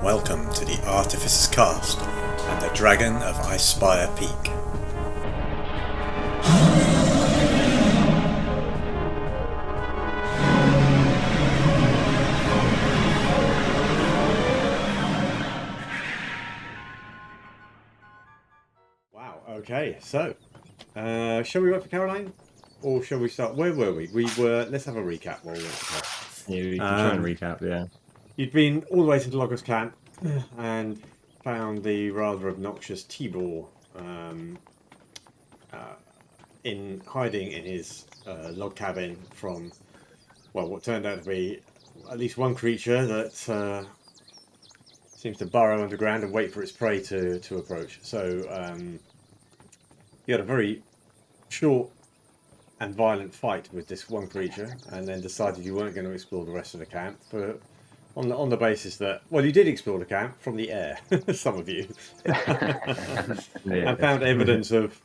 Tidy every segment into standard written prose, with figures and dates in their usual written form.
Welcome to the Artificer's Cast and the Dragon of Icespire Peak. Wow, okay, so, shall we wait for Caroline? Or shall we start? Where were we? Let's have a recap while we're Yeah, we can try and recap, yeah. You'd been all the way to the Logos camp and found the rather obnoxious Tibor in hiding in his log cabin from, well, what turned out to be at least one creature that seems to burrow underground and wait for its prey to approach. So you had a very short and violent fight with this one creature, and then decided you weren't going to explore the rest of the camp on the basis that, well, you did explore the camp from the air, some of you, and found evidence of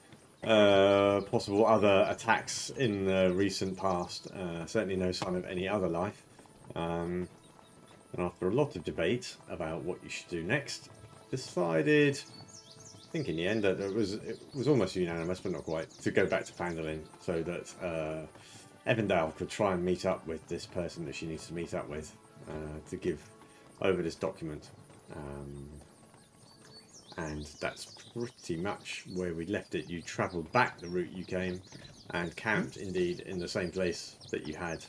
possible other attacks in the recent past. Certainly no sign of any other life. And after a lot of debate about what you should do next, decided, I think in the end, that it was almost unanimous, but not quite, to go back to Phandalin so that Evindal could try and meet up with this person that she needs to meet up with to give over this document. And that's pretty much where we left it. You travelled back the route you came and camped, indeed, in the same place that you had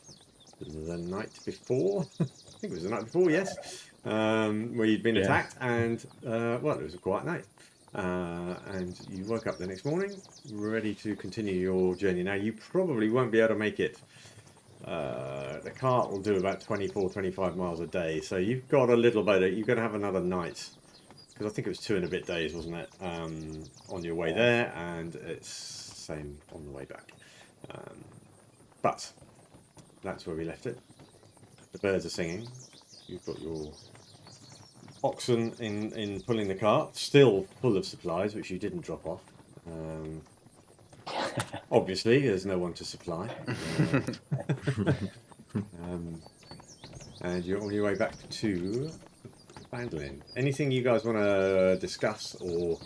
the night before. I think it was the night before, yes, where you'd been attacked, and well, it was a quiet night. And you woke up the next morning, ready to continue your journey. Now, you probably won't be able to make it. The cart will do about 24-25 miles a day, so you've got a little bit. You're going to have another night, because I think it was 2 and a bit days, wasn't it, on your way there, and it's same on the way back. But that's where we left it. The birds are singing. You've got your oxen in pulling the cart, still full of supplies, which you didn't drop off. Obviously, there's no one to supply. And you're on your way back to Phandalin. Anything you guys want to discuss or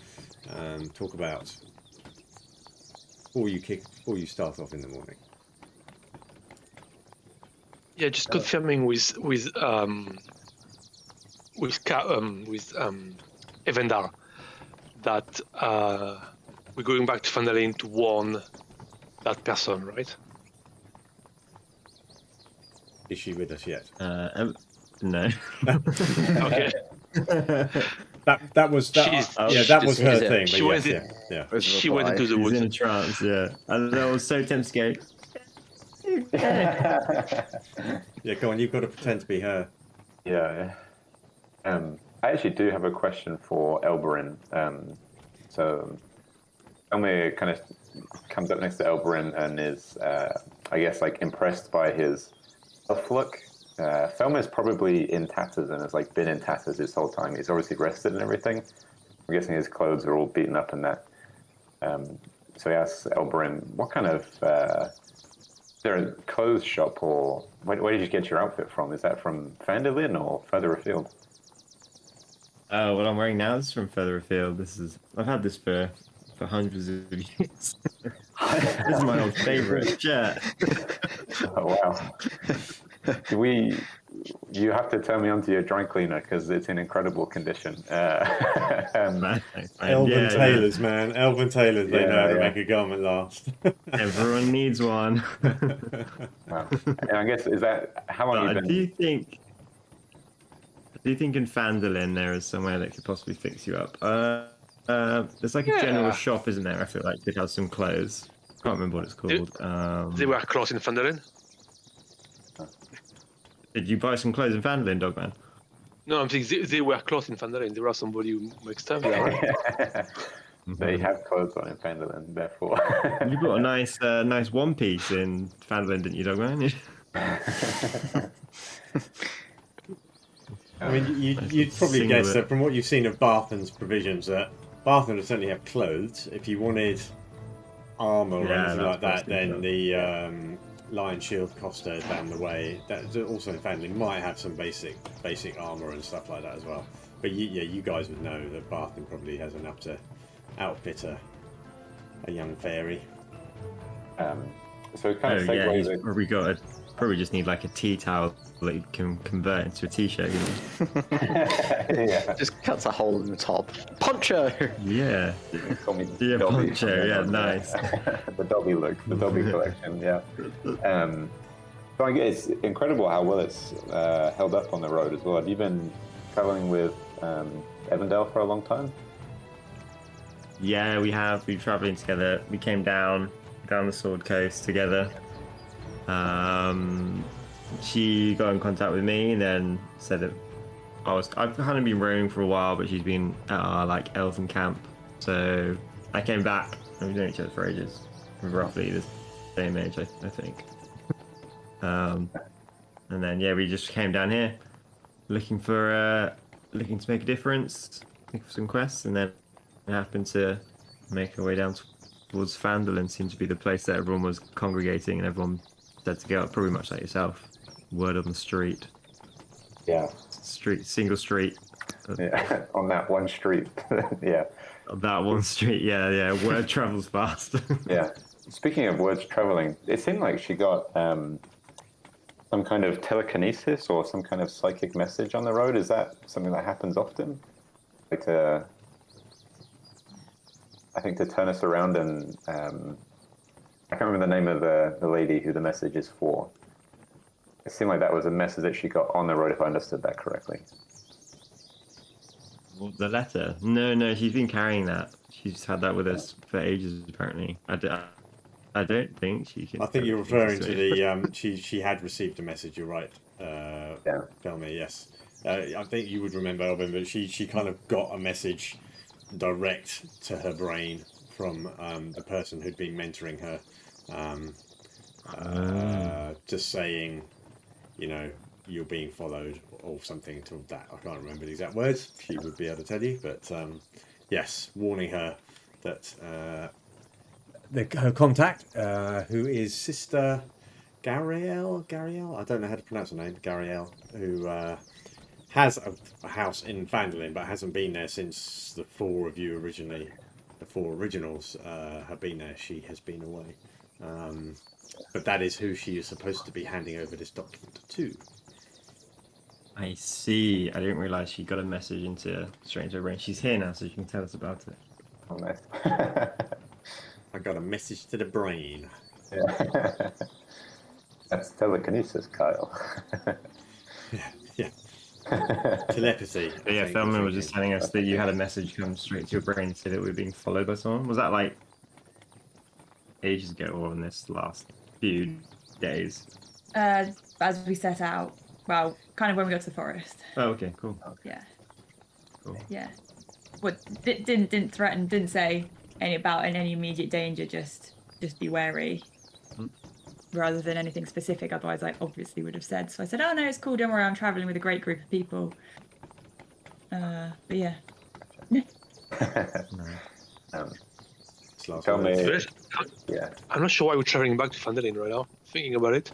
talk about before you start off in the morning? Yeah, just confirming with Evindal that we're going back to Phandalin to warn that person, right? Is she with us yet? No. Okay. That was her thing. She But went yes, yeah. She went into the She's woods. in a trance, yeah. And I was so tempted to go, Yeah, go on. You've got to pretend to be her. Yeah. I actually do have a question for Elberin. So Elmer kind of comes up next to Elberin and is, I guess, like impressed by his elf look. Felmer's probably in tatters and has like been in tatters this whole time. He's obviously rested and everything. I'm guessing his clothes are all beaten up and that. So he asks Elberin, what kind of is there a clothes shop, or where did you get your outfit from? Is that from Phandalin or further afield? what I'm wearing now is from further afield. I've had this for hundreds of years. This is my old favourite shirt. Oh wow! You have to turn me onto your dry cleaner because it's in incredible condition. Elven tailors, man. Elven tailors, they know how to make a garment last. Everyone needs one. Wow. And I guess, is that how long you've been? Do you think in Phandalin there is somewhere that could possibly fix you up? There's like a general shop, isn't there? I feel like could have some clothes. Can't remember what it's called. They were close in Phandalin. Did you buy some clothes in Phandalin, Dogman? No, I'm thinking they were close in Phandalin. There was somebody who makes time there, right? They have clothes on in Phandalin, therefore. You got a nice one piece in Phandalin, didn't you, Dogman? I mean, you'd probably guess that from what you've seen of Barthen's provisions, that Barthen would certainly have clothes. If you wanted armour or anything like that, then the Lion Shield Costa down the way, that also in Phandalin might have some basic armour and stuff like that as well. But you guys would know that Barthen probably has enough to outfit a young fairy. So it kind of yeah, segues. he's probably just need like a tea towel that you can convert into a t-shirt. You know? Yeah. Just cuts a hole in the top. Poncho! Yeah. Call me Yeah, Dobby. poncho, yeah, nice. The Dobby look, the Dobby collection, yeah. So I guess it's incredible how well it's held up on the road as well. Have you been traveling with Evindal for a long time? Yeah, we have. We've been traveling together. We came down the Sword Coast together. She got in contact with me and then said that I've kind of been roaming for a while, but she's been at our like elven camp. So I came back and we've known each other for ages. We're roughly the same age, I think. And then we just came down here looking to make a difference, looking for some quests, and then we happened to make our way down towards Phandalin. Seemed to be the place that everyone was congregating and everyone said to go up, probably much like yourself. Word on the street. Yeah. Single street. Yeah, on that one street. Yeah. On that one street, yeah. Word travels fast. Yeah. Speaking of words traveling, it seemed like she got some kind of telekinesis or some kind of psychic message on the road. Is that something that happens often? Like I think to turn us around and I can't remember the name of the lady who the message is for. It seemed like that was a message that she got on the road, if I understood that correctly. The letter? No, she's been carrying that. She's had that with us for ages, apparently. I don't think she can. I think you're referring to the she had received a message. You're right. Tell me, yes. I think you would remember, Alvin, but she kind of got a message direct to her brain from the person who'd been mentoring her, just saying, you're being followed or something to that. I can't remember the exact words. She would be able to tell you, but yes, warning her that her contact, who is Sister Garaele, I don't know how to pronounce her name, Garaele, who has a house in Phandalin, but hasn't been there since the four of you originally. The four originals have been there. She has been away. But that is who she is supposed to be handing over this document to. I see. I didn't realise she got a message straight into her brain. She's here now, so she can tell us about it. Oh, nice. I got a message to the brain. Yeah. That's telekinesis, Kyle. Yeah. Telepathy. But Thelma was just telling us that you had a message come straight to your brain to say that we were being followed by someone. Was that like ages ago or in this last few days? As we set out, well, kind of when we got to the forest. Oh, okay, cool. Yeah. Cool. Yeah. What didn't threaten, didn't say any immediate danger. Just be wary, rather than anything specific. Otherwise, I obviously would have said. So I said, "Oh no, it's cool. Don't worry. I'm traveling with a great group of people." But yeah. Tell me. Yeah. I'm not sure why we're traveling back to Phandalin right now. Thinking about it.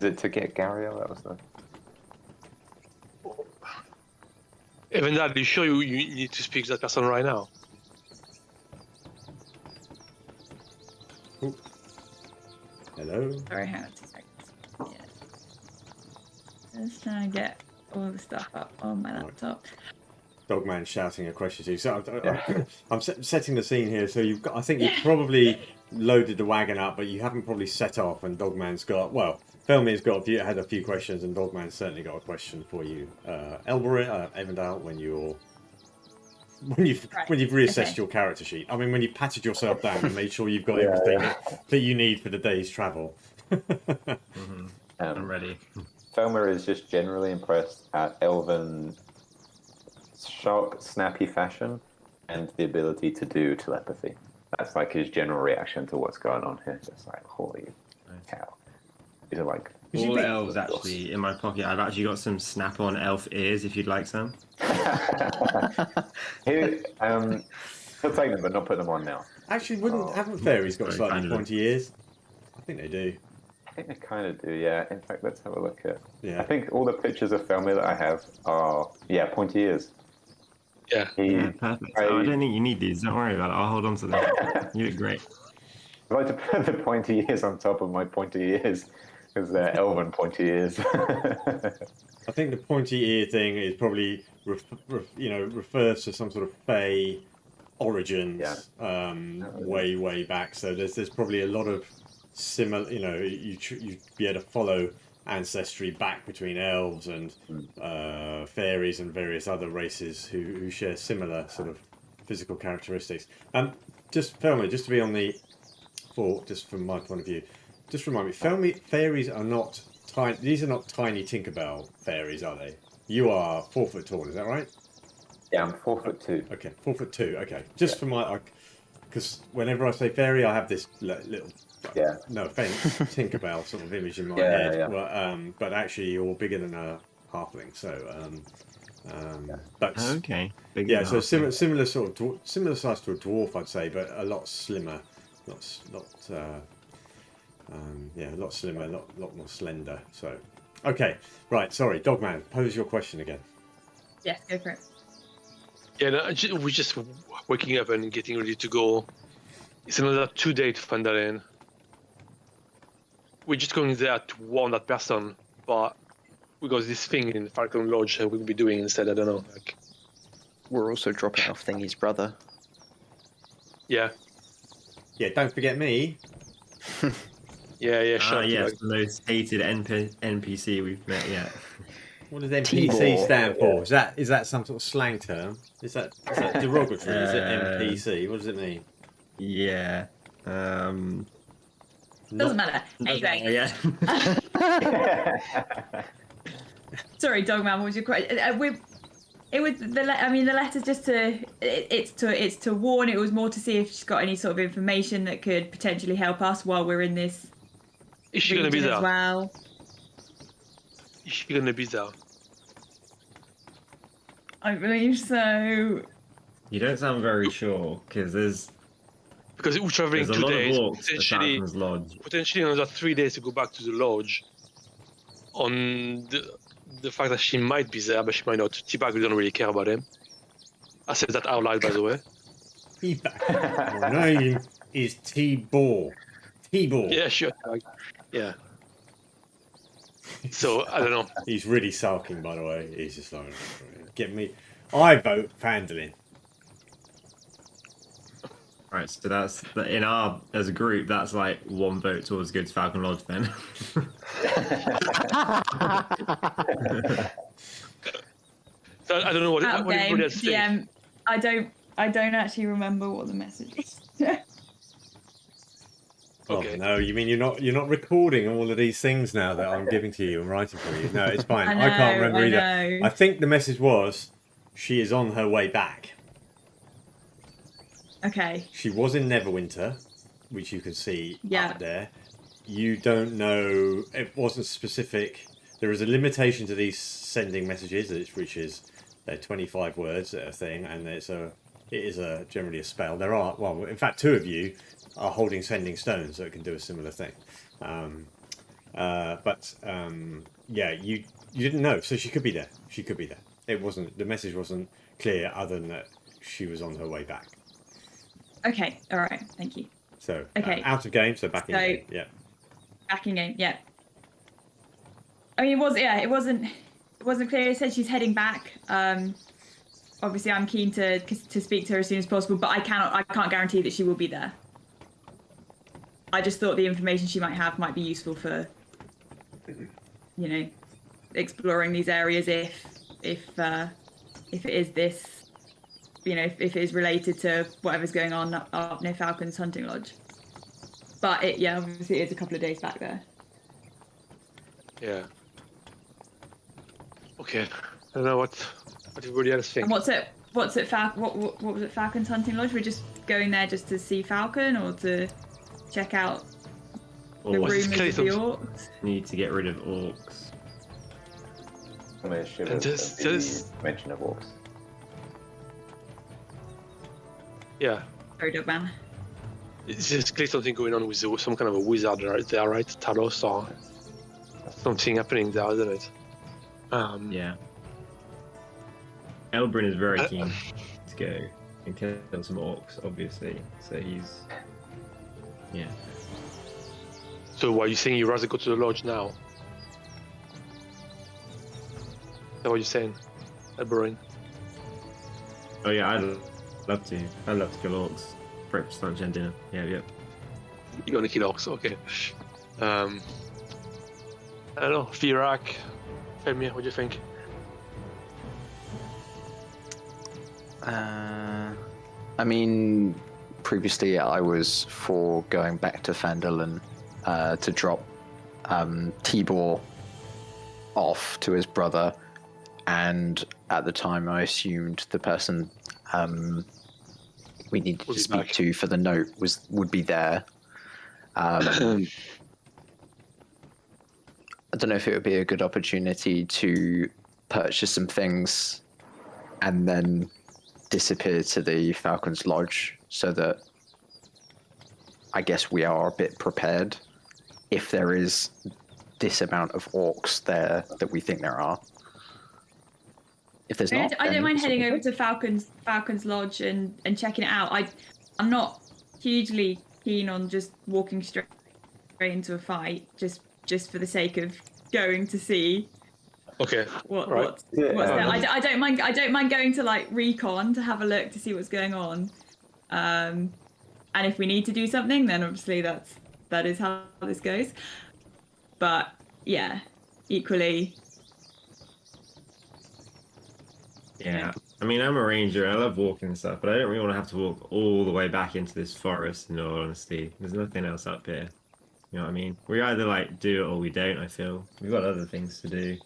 Is it to get Garaele? That was the. Evindal, are you sure you need to speak to that person right now? Ooh. Hello? Sorry, hang on 2 seconds. Yeah. Just trying to get all the stuff up on my laptop. Dogman shouting a question to you. So I'm setting the scene here. So I think you've probably loaded the wagon up, but you haven't probably set off. And Dogman's got, Felmir's had a few questions, and Dogman's certainly got a question for you, Evindal, when you've reassessed your character sheet. I mean, when you've patted yourself down and made sure you've got everything that you need for the day's travel. I'm ready. Felmir is just generally impressed at Elven sharp, snappy fashion and the ability to do telepathy. That's like his general reaction to what's going on here. Just like, holy cow. These are like all elves actually in my pocket. I've actually got some snap-on elf ears if you'd like some. Here, he'll take them, but not put them on now. Actually, haven't fairies got slightly pointy ears? I think they do. I think they kind of do, yeah. In fact, let's have a look at. Yeah. I think all the pictures of Felmy that I have are, pointy ears. Yeah. Yeah, perfect. Oh, I don't think you need these. Don't worry about it. I'll hold on to them. You look great. I like to put the pointy ears on top of my pointy ears because they're elven pointy ears. I think the pointy ear thing is probably, refers to some sort of Fey origins, way back. So there's probably a lot of similar. You'd be able to follow ancestry back between elves and fairies and various other races who share similar sort of physical characteristics. Just Felmy, just to be on the just from my point of view, just remind me, fairies are not tiny. These are not tiny Tinkerbell fairies, are they? You are 4 foot tall, is that right? Yeah, I'm 4'2". Okay, 4'2". Okay, just for my, because whenever I say fairy, I have this little, no offense, Tinkerbell sort of image in my head. Yeah. Well, but actually, you're bigger than a halfling, so. But Okay. Big yeah, so enough. similar sort of similar size to a dwarf, I'd say, but a lot slimmer, a lot slimmer, a lot more slender. So, okay, right. Sorry, Dogman, pose your question again. Yes, go for it. Yeah, no, we're just waking up and getting ready to go. It's another 2-day to Phandalin. We're just going there to warn that person, but we got this thing in Falcon Lodge that we'll be doing instead. I don't know. We're also dropping off Thingy's brother. Yeah. Yeah, don't forget me. Yeah. Sure. Yes, the most hated NPC we've met yet. What does NPC Tibor. stand for? Is that some sort of slang term? Is that derogatory? Is it NPC? What does it mean? Yeah. Doesn't matter. Anyway. Yeah. Sorry, Dogman. What was your question? It was the letter's just it's to warn. It was more to see if she's got any sort of information that could potentially help us while we're in this. Is she gonna be there? As well? Is she gonna be there? I believe so. You don't sound very sure because there's Because we're traveling a 2 lot days, of walks to Falcon's Lodge. potentially another 3 days to go back to the lodge. On the fact that she might be there, but she might not. Tibor, we don't really care about him. I said that out loud, by the way. My name is Tibor. Tibor. Yeah, sure. Yeah. So I don't know. He's really sulking, by the way. He's just like, get me. I vote Phandalin. Right, so that's as a group. That's like 1 vote towards good Falcon Lodge then. So I don't know what Out of everybody game. else thinks. DM. I don't actually remember what the message was. Okay. Oh, no, you mean you're not recording all of these things now that I'm giving to you and writing for you? No, it's fine. I can't remember either. know. I think the message was she is on her way back. Okay. She was in Neverwinter, which you can see Yeah. up there. You don't know. It wasn't specific. There is a limitation to these sending messages, which is they're 25 words a thing, and it is generally a spell. There are, well, in fact, 2 of you are holding sending stones that can do a similar thing. Yeah, you didn't know, so she could be there. She could be there. The message wasn't clear, other than that she was on her way back. Okay. All right. Thank you. So Okay. Out of game, so back in game. Yeah. Back in game. Yeah. I mean, it wasn't clear. It said she's heading back. Obviously, I'm keen to speak to her as soon as possible, but I can't guarantee that she will be there. I just thought the information she might have might be useful for, exploring these areas if it is this, if it is related to whatever's going on up near Falcon's hunting lodge. But obviously it is a couple of days back there. Yeah. Okay. I don't know what everybody else thinks. And what was it Falcon's hunting lodge? We're just going there just to see Falcon or to check out the rumours of the orcs? Need to get rid of orcs. I'm going to shiver Just- at the mention of orcs. Yeah. Sorry, Dogman. There's clearly something going on with some kind of a wizard there, right? Talos or something happening there, isn't it? Yeah. Elbrin is very keen to go and kill some orcs, obviously. So he's. Yeah. So what are you saying? You'd rather go to the lodge now? Is that what you're saying, Elbrin? Oh yeah, I'd love to. I'd love to kill orcs. Breakfast, lunch, and dinner. Yeah, yep. You're gonna kill orcs, okay. I don't know, Virak, Femir, what do you think? I mean, previously I was for going back to Phandalin to drop Tibor off to his brother, and at the time I assumed the person we needed to speak to for the note would be there. I don't know if it would be a good opportunity to purchase some things and then disappear to the Falcon's Lodge, so that I guess we are a bit prepared if there is this amount of orcs there that we think there are. If there's not, I don't mind heading over to Falcon's Lodge and checking it out. I'm not hugely keen on just walking straight into a fight just for the sake of going to see. Okay. What's there. I don't mind going to like recon to have a look to see what's going on. And if we need to do something, then obviously that is how this goes. But yeah, equally. Yeah. I mean, I'm a ranger. I love walking and stuff, but I don't really want to have to walk all the way back into this forest, in all honesty. There's nothing else up here. You know what I mean? We either like do it or we don't, I feel. We've got other things to do.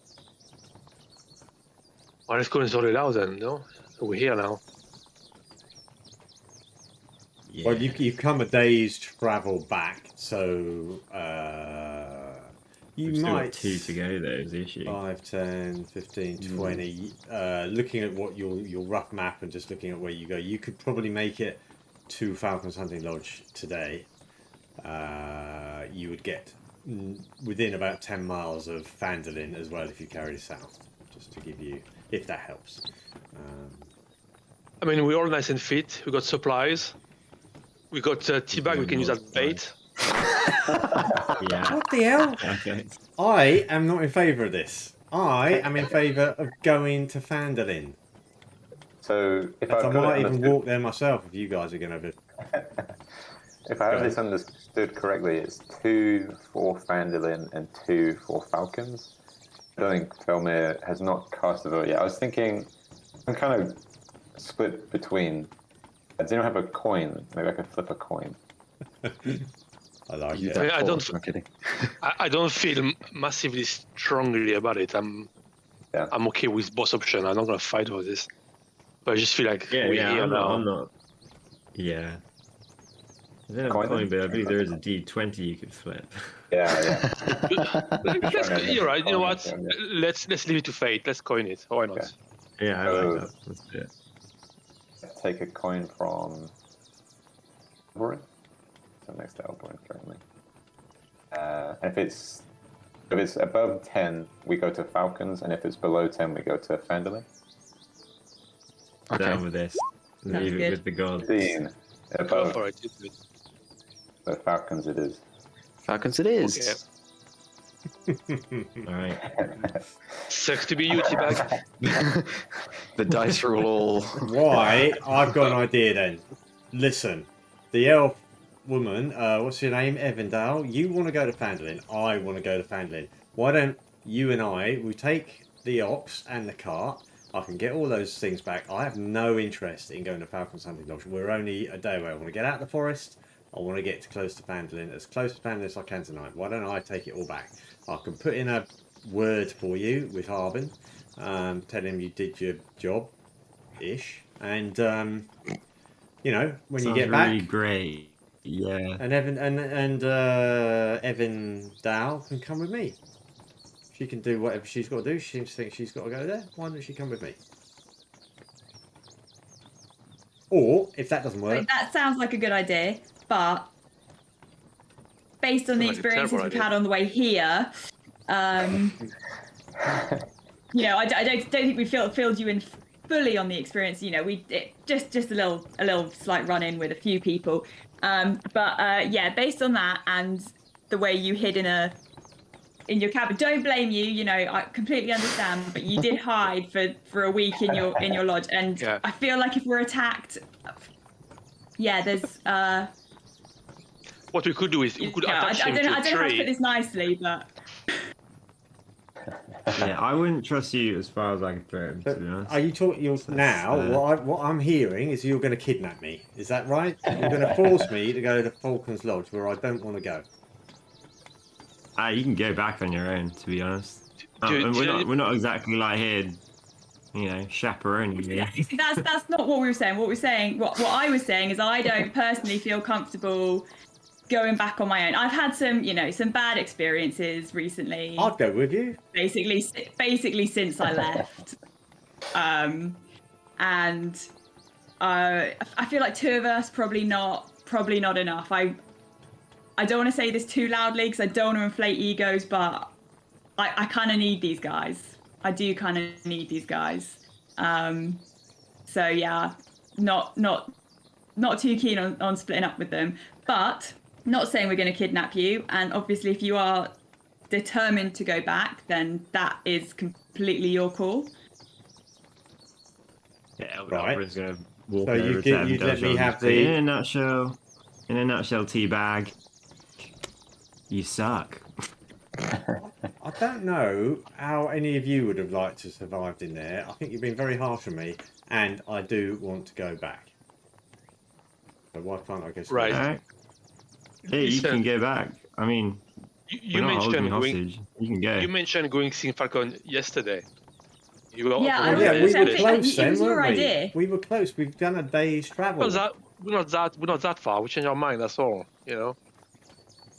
Well, let's go and sort it out then, no? We're here now. Yeah. Well, you've come a day's travel back, so you We've still might... got 2 to go, though, is the issue. 5, 10, 15, 20. Looking at what your rough map and just looking at where you go, you could probably make it to Falcon's Hunting Lodge today. You would get within about 10 miles of Phandalin as well if you carried south, just to give you, if that helps. I mean, we're all nice and fit. We got supplies. We got teabag. We can use as bait. Yeah. What the hell? Okay. I am not in favour of this. I am in favour of going to Phandalin. So if I might even walk there myself if you guys are going to. If I have this understood correctly, it's 2 for Phandalin and 2 for Falcons. I don't think Felmir has not cast a vote yet. I was thinking, I'm kind of split between. Does anyone have a coin? Maybe I could flip a coin. I like it. I'm kidding. I don't feel massively strongly about it. I'm okay with both options. I'm not gonna fight over this. But I just feel like we're here now. I'm not. Yeah. I don't have a coin, but I believe there is a D20 you could flip. Yeah. You're right. You know what? Let's leave it to fate. Let's coin it. Why not? Okay. Yeah, I like that. Let's do it. Take a coin from Elbrin. So next to Elbrin currently. If it's above 10, we go to Falcons, and if it's below 10, we go to Phandalin. Okay. Down with this. Leave it with the gods. 15. Above. All right. So Falcons it is. Falcons it is. Okay. All right. Sucks to be you, Teabag. The dice roll all. Why? I've got an idea then. Listen, the elf woman, what's your name? Evindal. You want to go to Phandalin. I want to go to Phandalin. Why don't you and we take the ox and the cart. I can get all those things back. I have no interest in going to Falcon's Hunting Lodge. We're only a day away. I want to get out of the forest. I want to get close to Phandalin, as close to Phandalin as I can tonight. Why don't I take it all back? I can put in a word for you with Harbin, tell him you did your job-ish, and you know, when you get back, really great. Yeah. and Evindal can come with me. She can do whatever she's got to do. She thinks she's got to go there. Why don't she come with me? Or if that doesn't work, That sounds like a good idea. but based on the Sounds like a experiences terrible we've idea. had on the way here, you know, I don't think we filled you in fully on the experience. You know, just a little slight run in with a few people, but yeah, based on that and the way you hid in your cabin, don't blame you. You know, I completely understand, but you did hide for a week in your lodge, and Yeah. I feel like if we're attacked, yeah, there's What we could do is we could you know, attach him I to a don't know how to tree. put this nicely, but Yeah, I wouldn't trust you as far as I can throw him, to be honest. Are you talking now? That's, What I'm hearing is you're going to kidnap me. Is that right? You're going to force me to go to Falcon's Lodge where I don't want to go. You can go back on your own, to be honest. Do- And do- we're not exactly like here, you know, chaperoning you. that's not what we were saying. What we're saying, what I was saying is I don't personally feel comfortable going back on my own. I've had some bad experiences recently. I'd go with you. Basically since I left, and I feel like two of us probably not enough. I don't want to say this too loudly because I don't want to inflate egos, but I kind of need these guys. I do kind of need these guys. So yeah, not too keen on splitting up with them, but not saying we're going to kidnap you. And obviously, if you are determined to go back, then that is completely your call. Yeah, Right. Elber's gonna walk So over you'd to let Evindal me and have just say, the- in a nutshell, teabag. You suck. I don't know how any of you would have liked to survived in there. I think you've been very harsh on me, and I do want to go back. So why can't I get Right. Alright. Yeah, you Listen, can go back. I mean, You we're not holding you mentioned going. hostage. You can go. You mentioned going seeing Falcon yesterday. You were Yeah, up I on was Yeah, the we saying were it close was then, your weren't we? idea. We were close. We've done a day's travel. We're not that far. We changed our mind. That's all. You know.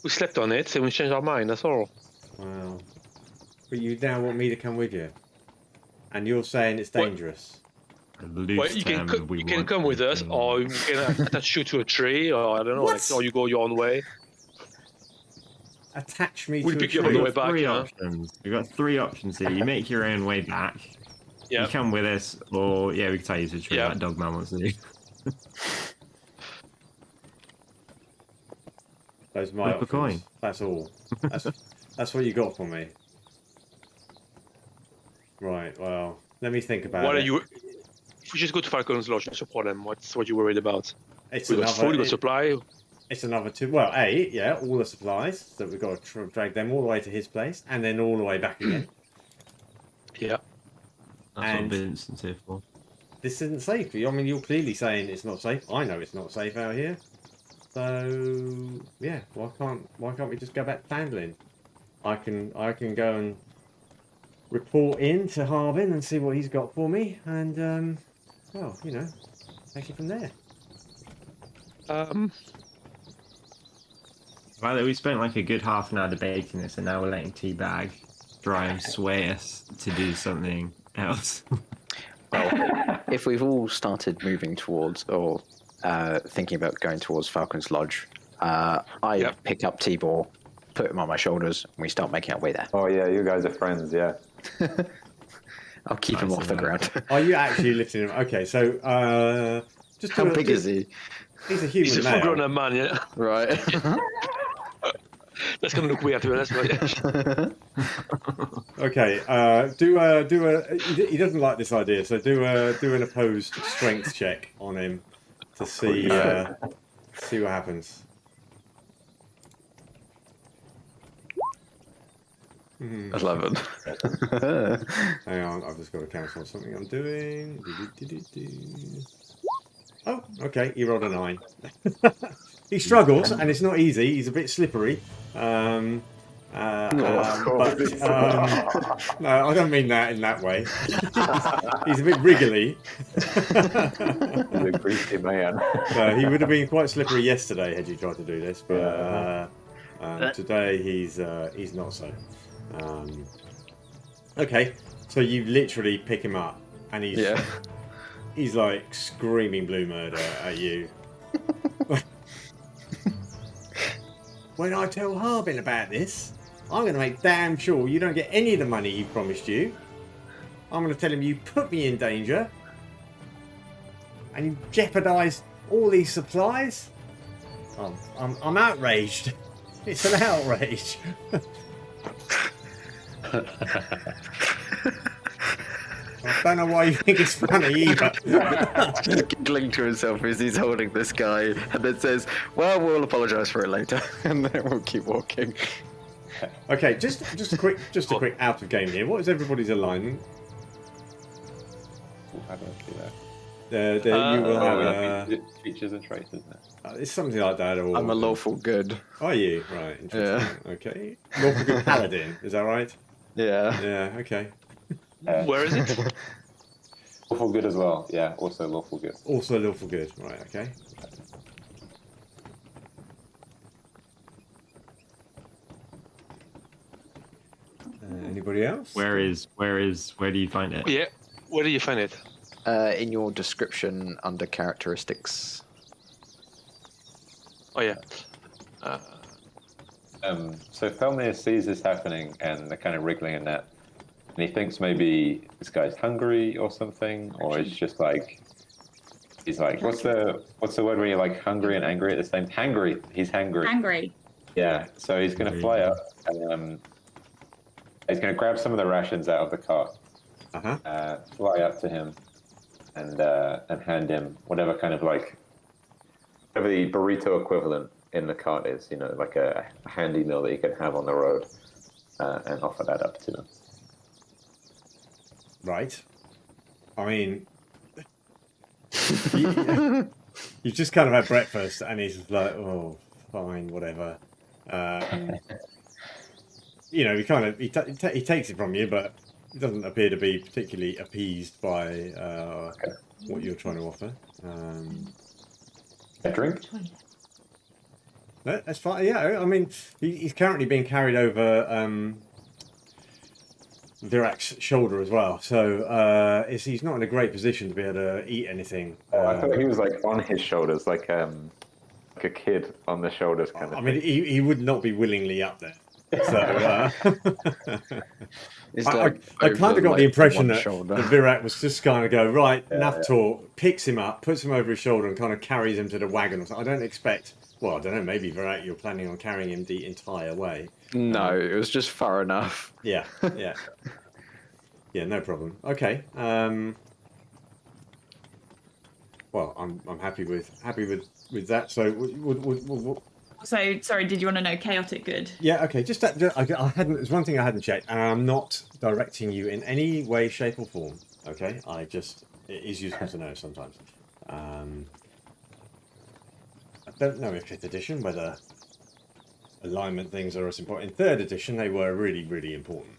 We slept on it, so we changed our mind. That's all. Wow. But you now want me to come with you, and you're saying it's What? dangerous. Well, you can come with us, or we can attach you to a tree, or I don't know, What? like, or you go your own way. Attach me We'll to a pick you up on tree. the way back. Three You know? options. We've got three options here. You make your own way back. Yeah. You come with us, or yeah, we can tie you to a tree Yeah. like Dogman wants to do. Those are my Flip a options. coin. That's all. That's what you got for me. Right. Well, let me think about What it. are you? If we just go to Falcon's Lodge, what's your problem? What you worried about? It's We got food, we got supply. It's another two. Well, yeah, all the supplies that we've got to drag them all the way to his place, and then all the way back again. Yeah. That's And- what Vincent's here for. This isn't safe. I mean, you're clearly saying it's not safe. I know it's not safe out here. So yeah, why can't we just go back to Phandalin? I can go and report in to Harbin and see what he's got for me, and well, you know, take it from there. Right, we spent like a good half an hour debating this, and now we're letting Teabag try and sway us to do something else. Well, if we've all started moving towards or thinking about going towards Falcon's Lodge, I Yep. pick up Tibor, put him on my shoulders, and we start making our way there. Oh yeah, you guys are friends, yeah. I'll keep him Nice off the of ground. Are you actually lifting him? Okay, so just How big is he? He's a He's human a male. full-grown man, yeah. Right. That's gonna look weird to be honest, but yeah. Okay, he doesn't like this idea, so do an opposed strength check on him to see see what happens. Hmm. 11. Hang on, I've just got to cancel something I'm doing. Oh, okay, he rolled a 9. He struggles, and it's not easy. He's a bit slippery. No, I don't mean that in that way. He's a bit wriggly. He's a greasy man. So he would have been quite slippery yesterday had you tried to do this, but today he's not so. Okay, so you literally pick him up, and he's like screaming blue murder at you. when I tell Harbin about this, I'm going to make damn sure you don't get any of the money he promised you. I'm going to tell him you put me in danger and you jeopardised all these supplies. I'm outraged. It's an outrage. I don't know why you think it's funny either. Giggling to himself as he's holding this guy, and then says, "Well, we'll apologise for it later," and then we'll keep walking. Okay, just a quick out of game here. What is everybody's alignment? How do I see that? You will have features and traits, isn't it? it's something like that. Or I'm a lawful good. Are you right? Interesting. Yeah. Okay. Lawful good paladin. Is that right? Yeah. Yeah. Okay. Where is it? Lawful good as well. Yeah, also lawful good. Also lawful good. Right. Okay. Anybody else? Where do you find it? Yeah. Where do you find it? In your description under characteristics. Oh yeah. So Felmir sees this happening and they're kind of wriggling in that, and he thinks maybe this guy's hungry or something, or it's just like he's like, what's the word when you're like hungry and angry at the same? Hangry. He's hangry. Angry. Yeah. So he's gonna fly up and he's gonna grab some of the rations out of the cart, fly up to him, and hand him whatever kind of like whatever the burrito equivalent in the cart is, like a handy meal that you can have on the road, and offer that up to him. Right. I mean, you just kind of had breakfast, and he's like, "Oh, fine, whatever." He takes it from you, but he doesn't appear to be particularly appeased by what you're trying to offer. A drink? No, that's fine. Yeah, I mean, he's currently being carried over Virak's shoulder as well, so he's not in a great position to be able to eat anything. I thought he was like on his shoulders, like a kid on the shoulders kind of. I mean, he would not be willingly up there. So I kind of got the impression that Virak was just kind of go right, enough talk, picks him up, puts him over his shoulder, and kind of carries him to the wagon. I don't expect. Well, I don't know. Maybe Virak, you're planning on carrying him the entire way. No, it was just far enough. Yeah. Yeah, no problem. Okay. Well, I'm happy with that. So, So, sorry, did you want to know chaotic good? yeah, okay. Just that, I hadn't. There's one thing I hadn't checked, and I'm not directing you in any way, shape, or form. Okay, it is useful to know sometimes. I don't know in 5th edition whether alignment things are as important. In 3rd edition, they were really, really important.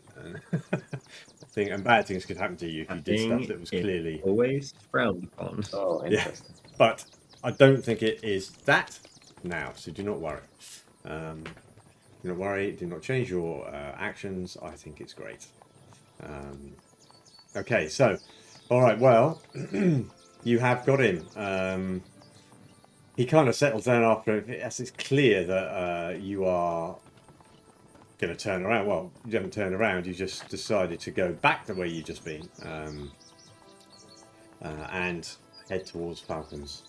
And bad things could happen to you if you did stuff that was clearly always frowned upon. Oh, interesting. Yeah, but I don't think it is that now. So do not worry. Do not worry. Do not change your actions. I think it's great. Okay, so all right. Well, you have got him. He kind of settles down after. As it's clear that you are going to turn around. Well, you haven't turned around. You just decided to go back the way you've just been, and head towards Falcon's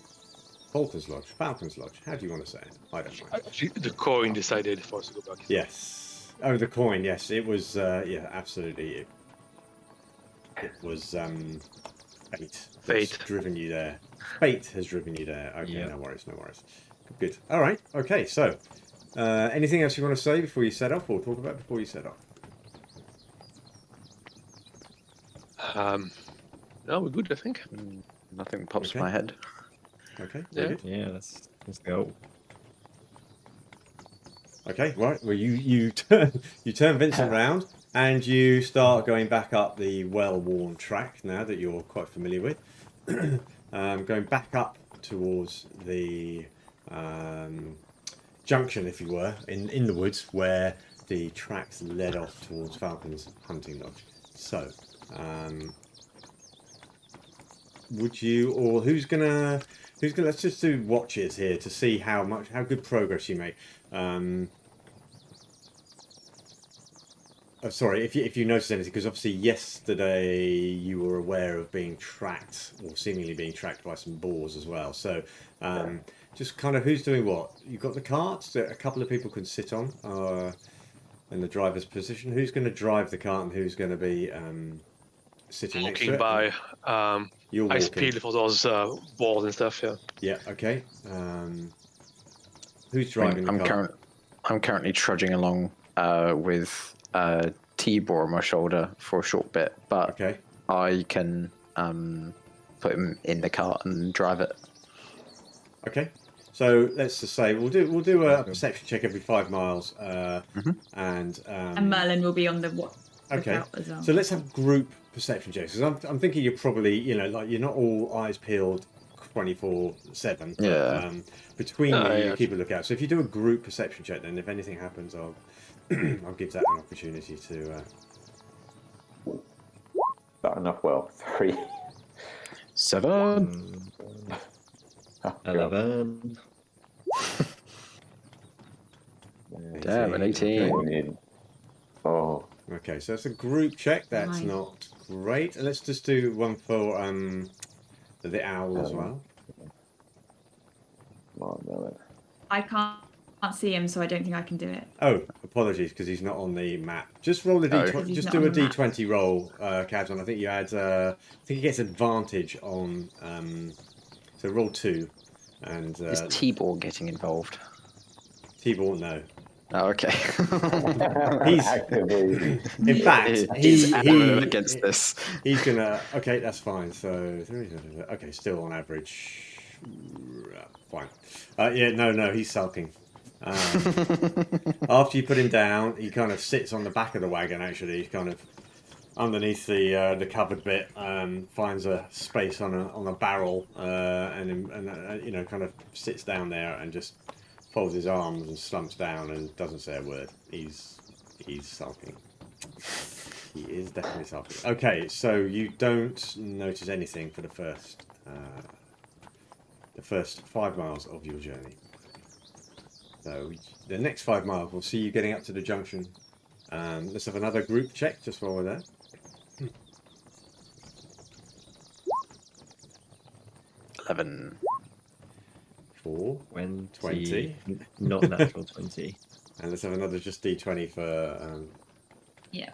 Lodge. Falcon's Lodge. How do you want to say it? I don't mind. Actually, the coin decided for us to go back. Yes. Oh, the coin. Yes, it was. Yeah, absolutely. It was fate. Fate. That's driven you there. Fate has driven you there. Okay, Yeah. no worries. Good. All right. Okay. So, anything else you want to say before you set off, or talk about before you set off? No, we're good, I think. Nothing pops Okay. in my head. Okay. Yeah. Good. Yeah, let's go. Okay. Right. Well, you turn Vincent round and you start going back up the well-worn track now that you're quite familiar with. Going back up towards the junction, if you were, in the woods where the tracks led off towards Falcon's hunting lodge. So, would you, or who's gonna? Let's just do watches here to see how good progress you make. sorry, if you notice anything, because obviously yesterday you were aware of being tracked, or seemingly being tracked by some boars as well. So just kind of who's doing what? You've got the carts that a couple of people can sit on in the driver's position. Who's going to drive the cart and who's going to be sitting next to Walking it? by. You're I walking. speed for those boards and stuff. Yeah. Yeah. Okay. Who's driving the cart? I'm currently trudging along with Tibor on my shoulder for a short bit, but Okay. I can put him in the cart and drive it. Okay. So let's just say we'll do a perception check every 5 miles, and Merlin will be on the okay. lookout as well. So let's have group perception checks. Because I'm thinking you're probably, like you're not all eyes peeled 24/7. Yeah. Between you, yeah. you keep a lookout. So if you do a group perception check, then if anything happens, I'll I'll give that an opportunity to. Not enough. Well, 3. 7. 11. Damn, an 18. Oh, Okay, so it's a group check. That's Nice. not great. And let's just do one for the owl as well. no. I can't see him, so I don't think I can do it. Oh, apologies, because he's not on the map. Just roll a Oh. d20. He's Just not do on a the map. d20 roll, Cabs. I think you add. I think he gets advantage on. So roll 2, and Is Tibor getting involved? Tibor no. Oh, okay. He's actively. in fact He's adamant against this. he's gonna. Okay, that's fine. So okay, still on average. Fine. Yeah, no, he's sulking. After you put him down, he kind of sits on the back of the wagon. Actually, he's kind of underneath the covered bit, finds a space on a barrel, and kind of sits down there and just folds his arms and slumps down and doesn't say a word. He's sulking. He is definitely sulking. Okay, so you don't notice anything for the first 5 miles of your journey. So the next 5 miles, we'll see you getting up to the junction. Let's have another group check just while we're there. 11. 4, 20. Not natural 20. and let's have another just d20 for. Yeah.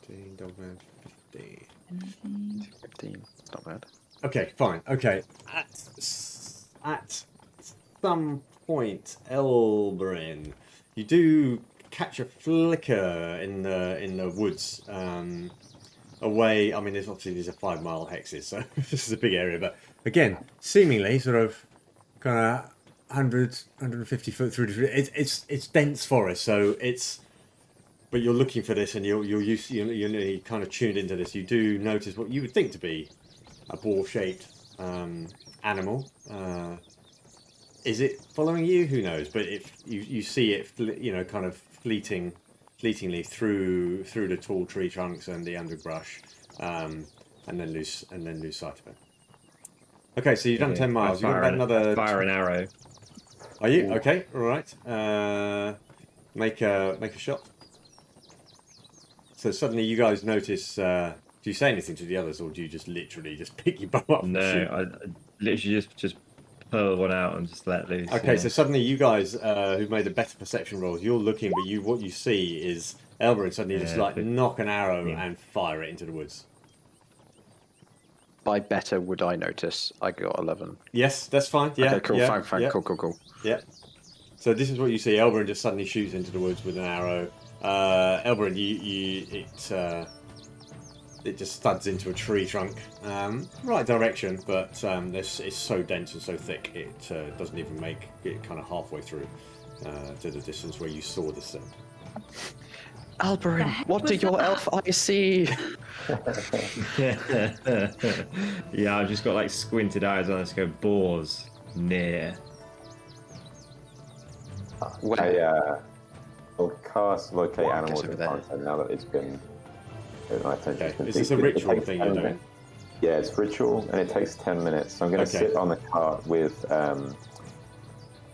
15, Dogman, 15. 15. Not bad. Okay, fine. Okay, at some point, Elberin, you do catch a flicker in the woods. Away, I mean, there's obviously these are 5 mile hexes, so this is a big area. But again, seemingly sort of kind of 100, 150 foot through. It's dense forest, so it's. But you're looking for this, and you're kind of tuned into this. You do notice what you would think to be a boar-shaped animal. Is it following you? Who knows? But if you see it, kind of fleetingly through the tall tree trunks and the underbrush, and then lose sight of it. Okay, so you've done 10 miles. You've got about another. Fire an arrow. Are you okay? All right. Make a shot. So suddenly you guys notice. Do you say anything to the others, or do you just literally just pick your bow up? And shoot? No, I literally just pull one out and just let loose. Okay, yeah. so suddenly you guys who've made the better perception rolls, you're looking, but what you see is Elberin suddenly just knock an arrow and fire it into the woods. By better would I notice? I got 11. Yes, that's fine. Yeah. Okay, cool. Yeah, Fine. yeah, Cool. Yeah. So this is what you see. Elberin just suddenly shoots into the woods with an arrow. Elberin, it just studs into a tree trunk, right direction, but it's so dense and so thick it doesn't even make it kind of halfway through to the distance where you saw the sun. Alberin, what was do your that? elf eyes see? Yeah, I've just got like squinted eyes on. Let's go boars near. I'll cast locate Well, I animals guess in over there. content now that it's been. My attention's Okay, been is this a deep. It ritual takes thing 10 you're doing? minutes. Yeah, it's ritual, and it takes 10 minutes. So I'm going to Okay. sit on the cart with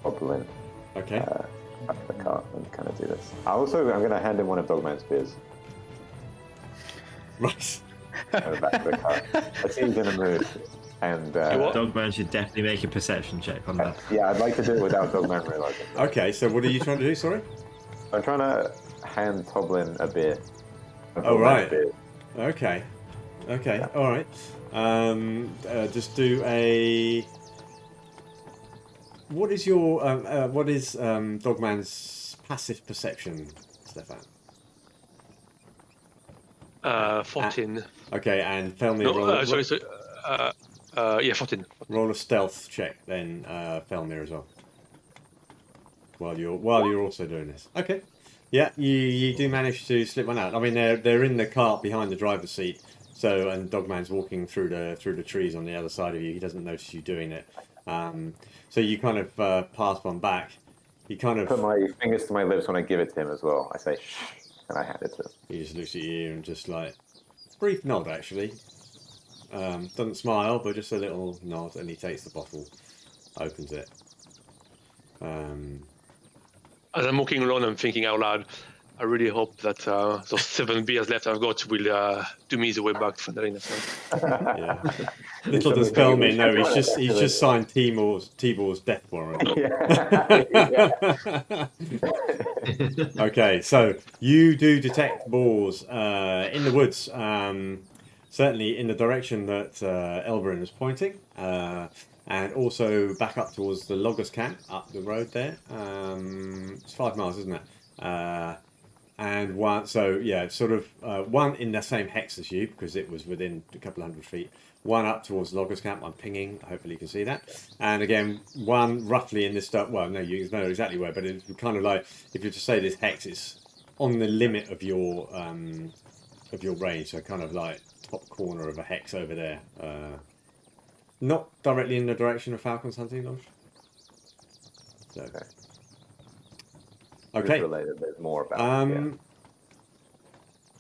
Goblin. Okay. back to the cart and kind of do this. I'm going to hand him one of Dogman's spears. Right. Go back to the cart. I see he's in a mood. And Dogman should definitely make a perception check on that. yeah, I'd like to do it without Dogman realizing. Okay, so what are you trying to do, sorry? I'm trying to hand Toblin a beer. Oh, right. Beer. Okay. All right. Just do a. What is your Dogman's passive perception, Stefan? 14. Okay, and Felmir No, roll. sorry. Yeah, 14. Roll a stealth check, then Felmir as well. While you're also doing this. Okay. Yeah, you do manage to slip one out. I mean, they're in the cart behind the driver's seat. So, and Dogman's walking through the trees on the other side of you. He doesn't notice you doing it. So you kind of pass one back. You kind of put my fingers to my lips when I give it to him as well. I say shh, and I hand it to him. He just looks at you and just like brief nod actually. Doesn't smile, but just a little nod, and he takes the bottle, opens it. As I'm walking along, I'm thinking out loud, I really hope that those 7 beers left I've got will do me the way back to Phandalin. Yeah. Little does Felmir know, he's just signed Tibor's death warrant. Okay, so you do detect boars in the woods, certainly in the direction that Elberin is pointing, and also back up towards the loggers camp up the road there. It's 5 miles, isn't it? And one, so yeah, sort of one in the same hex as you because it was within a couple of hundred feet. One up towards the loggers camp. I'm pinging. Hopefully you can see that. And again, one roughly in this stuff. Well, no, you know exactly where, but it's kind of like if you to say this hex, it's on the limit of your range. So kind of like top corner of a hex over there. Not directly in the direction of Falcon's hunting lodge. So. Okay. Related, there's more about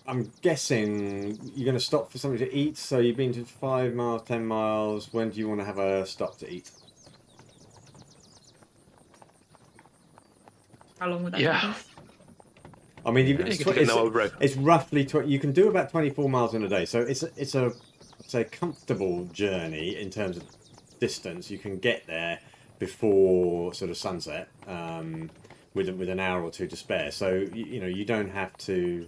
I'm guessing you're going to stop for something to eat. So you've been to 5 miles, 10 miles. When do you want to have a stop to eat? How long would that Yeah. take us? I mean, it's roughly you can do about 24 miles in a day. So it's a comfortable journey in terms of distance. You can get there before sort of sunset. With an hour or two to spare, so you don't have to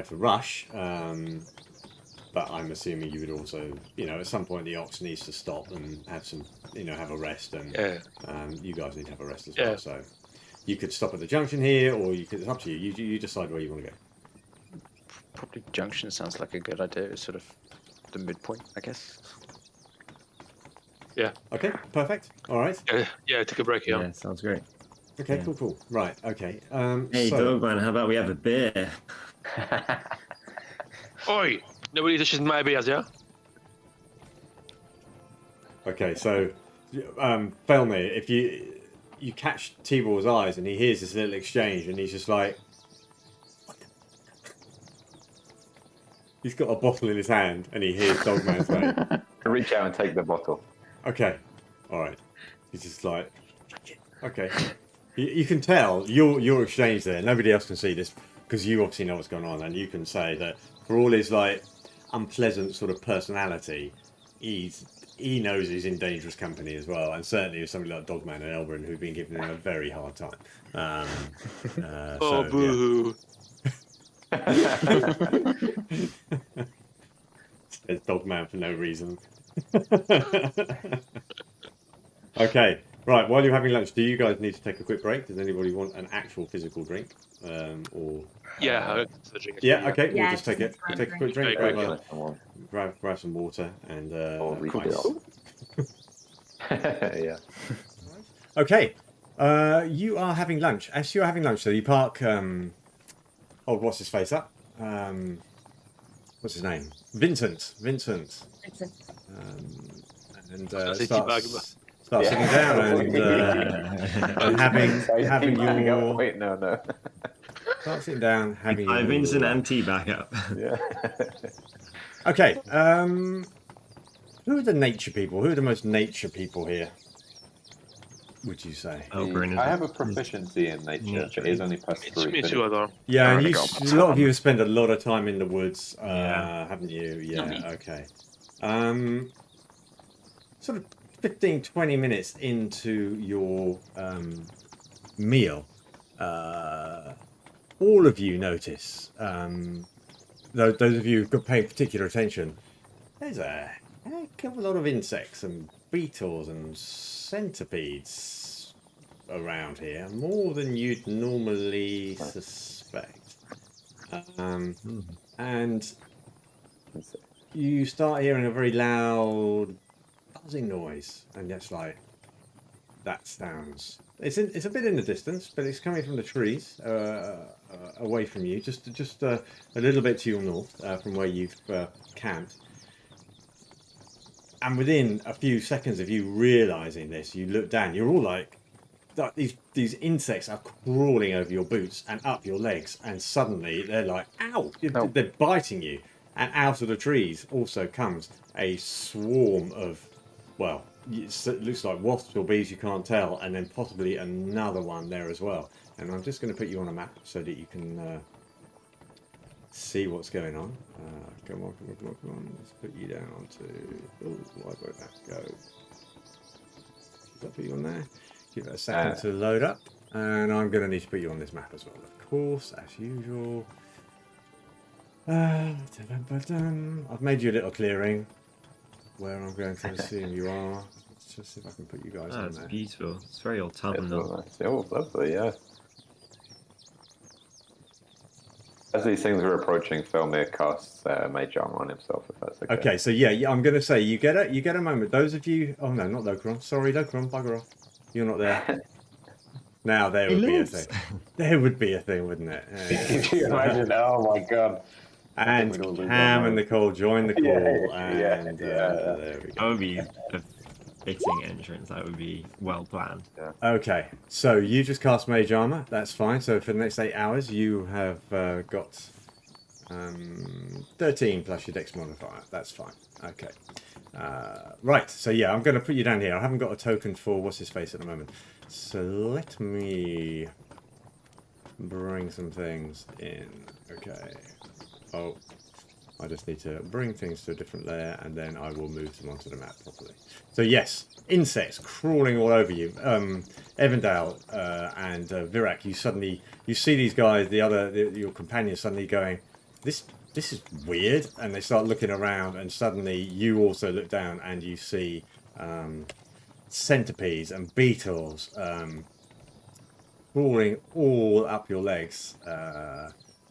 rush. But I'm assuming you would also, at some point the ox needs to stop and have some, have a rest, and you guys need to have a rest as well. So you could stop at the junction here, or you could. It's up to you. You decide where you want to go. Probably junction sounds like a good idea. It's sort of the midpoint, I guess. Yeah. Okay. Perfect. All right. Yeah. Take a break here. Yeah, sounds great. Okay, cool. Right, okay. Hey, Dogman, how about we have a beer? Oi! Nobody touches my beers, yeah? Okay, so, Felmir, if you catch Tibor's eyes and he hears this little exchange and he's just like... He's got a bottle in his hand and he hears Dogman's name. I reach out and take the bottle. Okay, alright. He's just like... Okay. You can tell your exchange there. Nobody else can see this because you obviously know what's going on, and you can say that for all his like unpleasant sort of personality, he knows he's in dangerous company as well, and certainly with somebody like Dogman and Elberin who've been giving him a very hard time. Oh, boo! Yeah. Says Dogman for no reason. Okay. Right, while you're having lunch, do you guys need to take a quick break? Does anybody want an actual physical drink? Or Yeah, yeah, okay, Yeah, we'll just take it. just Take a quick drink. Great. Grab some water and refill. ice. Yeah. Okay, you are having lunch. As you're having lunch, so you park. What's his face up? What's his name? Vincent. It's a- And start Yeah. sitting down and having your. Wait, no. Start sitting down, having your. Vincent and T back up. Yeah. Okay. Who are the nature people? Who are the most nature people here? would you say? Elberin is I have a proficiency in nature, but it is only plus It's 3. me too, Ador. Yeah, and already you, got a lot of you have spent a lot of time in the woods, Yeah. haven't you? Not me. Yeah, okay. Sort of 15, 20 minutes into your meal, all of you notice, those of you who've got paying particular attention, there's a heck of a lot of insects and beetles and centipedes around here, more than you'd normally suspect. And you start hearing a very loud buzzing noise, and it's like, that sounds. It's a bit in the distance, but it's coming from the trees away from you, just a little bit to your north from where you've camped. And within a few seconds of you realizing this, you look down. You're all like these insects are crawling over your boots and up your legs, and suddenly they're like, ow! Oh. They're biting you. And out of the trees also comes a swarm of, well, it looks like wasps or bees, you can't tell, and then possibly another one there as well. And I'm just going to put you on a map so that you can see what's going on. Come on. Let's put you down onto. Oh, why won't that go? Does that put you on there? Give it a second to load up, and I'm going to need to put you on this map as well, of course, as usual. I've made you a little clearing where I'm going to assume you are. Let's just see if I can put you guys Oh, on it's there. beautiful. It's very autumnal. Oh, lovely, yeah. As these things are approaching, Felmir casts Mage Armor on himself, if that's okay. Okay, so yeah, I'm going to say you get a moment. Those of you, oh no, not Lokron. Sorry, Lokron, bugger off. You're not there. Now there would be a thing. There would be a thing, wouldn't it? Can you imagine? Oh my god. And we'd all lose Cam our and minds. Nicole join the call, Yeah, and yeah. there we That go. would be a fitting entrance. That would be well planned. Okay, so you just cast Mage Armor. That's fine. So for the next 8 hours, you have got 13 plus your Dex modifier. That's fine. Okay. Right. So yeah, I'm going to put you down here. I haven't got a token for what's his face at the moment. So let me bring some things in. Okay. Oh, I just need to bring things to a different layer, and then I will move them onto the map properly. So yes, insects crawling all over you. Evindal and Virak, you see these guys, your companions suddenly going, this is weird, and they start looking around, and suddenly you also look down and you see centipedes and beetles crawling all up your legs.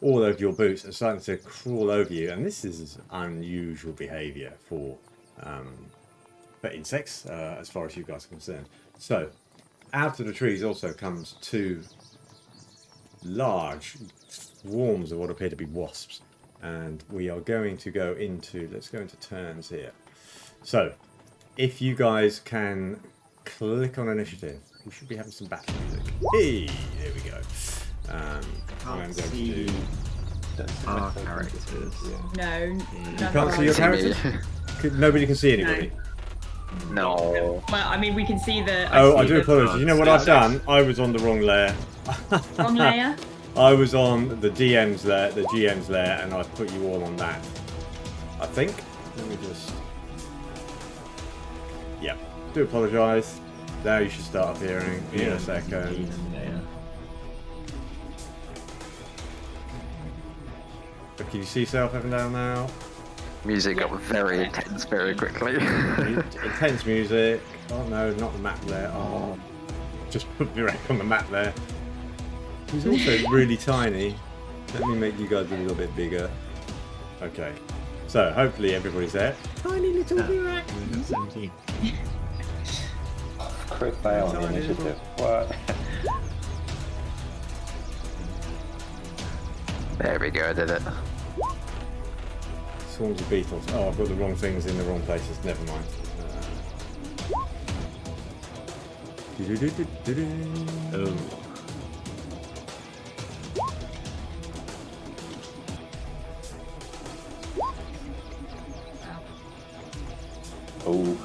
All over your boots and starting to crawl over you, and this is unusual behaviour for insects, as far as you guys are concerned. So, out of the trees also comes 2 large swarms of what appear to be wasps, and we are going to go into. Let's go into turns here. So, if you guys can click on initiative, we should be having some battle music. Hey, there we go. I'm going to do. Our characters. No, You none can't of see your ours. characters? Nobody can see anybody. No. Well, I mean, we can see the. Oh, I see do the apologise. You know what I've done? I was on the wrong layer. wrong layer. I was on the DM's layer, the GM's layer, and I've put you all on that. I think. Let me just. Yep. Do apologise. Now you should start appearing in a second. Yeah. But can you see yourself up and down now? Music got very intense very quickly. Intense music. Oh no, not the map there. Oh, just put Virak on the map there. He's also really tiny. Let me make you guys a little bit bigger. Okay. So hopefully everybody's there. Tiny little Virak. We've got 17. Crit fail on the initiative. What? There we go, I did it. Swarms of beetles. Oh, I've got the wrong things in the wrong places. Never mind. Oh. Oh.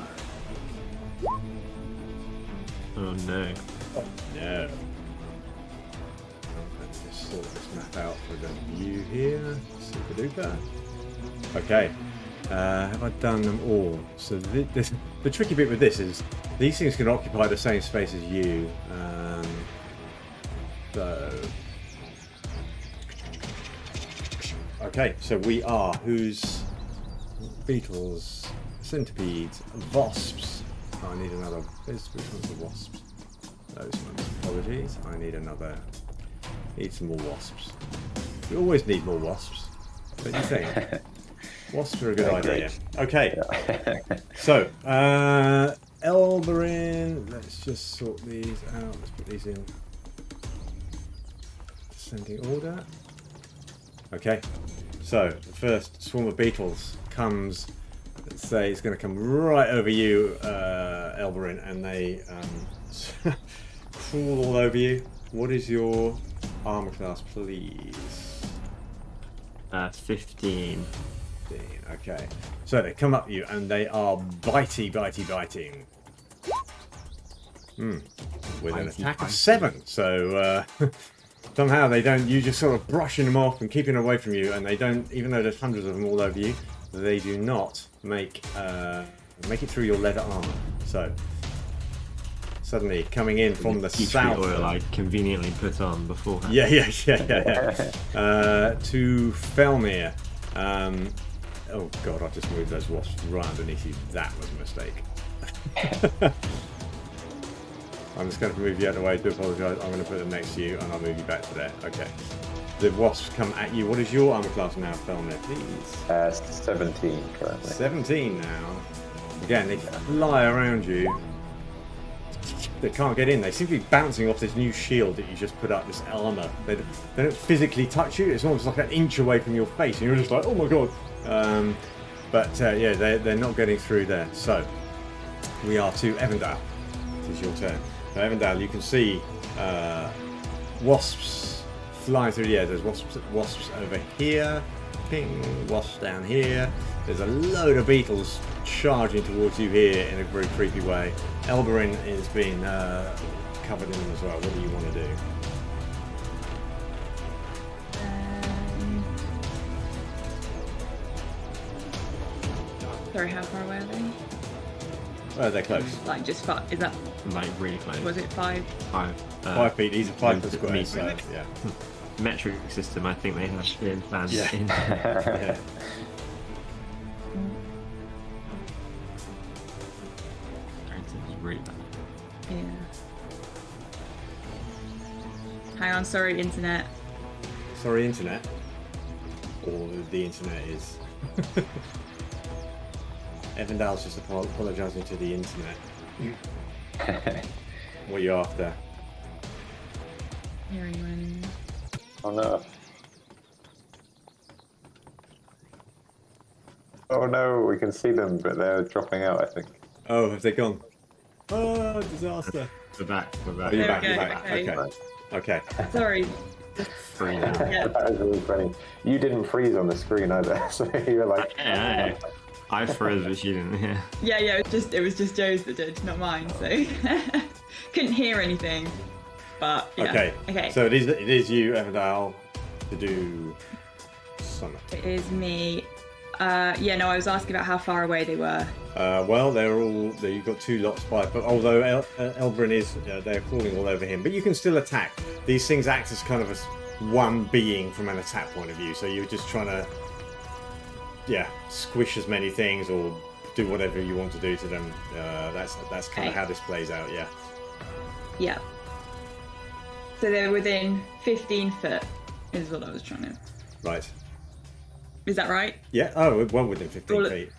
Oh no. Oh no. Let's just sort this map out for the view here. Super duper. Okay. Have I done them all? So the tricky bit with this is these things can occupy the same space as you. Okay, so we are who's beetles, centipedes, wasps. Oh, I need another. Which one's the wasps? Those ones. Apologies. I need another. Need some more wasps. We always need more wasps. What do you think? Wasps are a good idea. Okay. Yeah. So, Elberin. Let's just sort these out. Let's put these in descending order. Okay. So, the first swarm of beetles comes. Let's say it's going to come right over you, Elberin, and they crawl all over you. What is your armor class, please? 15. Okay. So they come up you and they are biting. With an attack of 7. So somehow they don't. You just sort of brushing them off and keeping away from you, and they don't. Even though there's hundreds of them all over you, they do not make it through your leather armor. So suddenly coming in from the south. Oil I conveniently put on beforehand. Yeah. To Felmir. Oh god, I just moved those wasps right underneath you. That was a mistake. I'm just going to move you out of the way. I do apologise. I'm going to put them next to you and I'll move you back to there. Okay. The wasps come at you. What is your armor class now, Felmir, please? 17 currently. 17 now. Again, they fly around you. They can't get in. They seem to be bouncing off this new shield that you just put up, this armor. They don't physically touch you. It's almost like an inch away from your face, and you're just like, oh my god. Yeah, they're not getting through there. So we are to Evindal. It is your turn. Now, Evindal, you can see wasps flying through the air. There's wasps over here. Ping, wasps down here. There's a load of beetles charging towards you here in a very creepy way. Elberin is being covered in them as well. What do you want to do? Sorry, how far away are they? They're close. Like just 5? Is that? Like really close. Was it 5? 5. 5 feet. These are 5 foot squares. So, yeah. Metric system. I think they have been planned in. Yeah. Really bad. Yeah. Hang on, sorry, internet. Sorry, internet. Or the internet is. Evindal's just apologising to the internet. What are you after? Hearing. Oh no. Oh no, we can see them, but they're dropping out, I think. Oh, have they gone? Oh, disaster. We're back. Oh, you're back, you're back. Okay. Okay. Sorry. Free now. Yeah. That was really funny. You didn't freeze on the screen either, so you were like... Yeah, I froze, but she didn't. Yeah. It was just Joe's that did, not mine. So couldn't hear anything. But yeah. Okay. So it is you, Evindal, to do something. It is me. No, I was asking about how far away they were. Well, you've got 2 lots by, but although Elberin is, they're crawling all over him, but you can still attack. These things act as kind of one being from an attack point of view, so you're just trying to, squish as many things or do whatever you want to do to them. That's kind of how this plays out, yeah. Yeah. So they're within 15 foot, is what I was trying to. Right. Is that right? Yeah. Oh, well within 15 feet.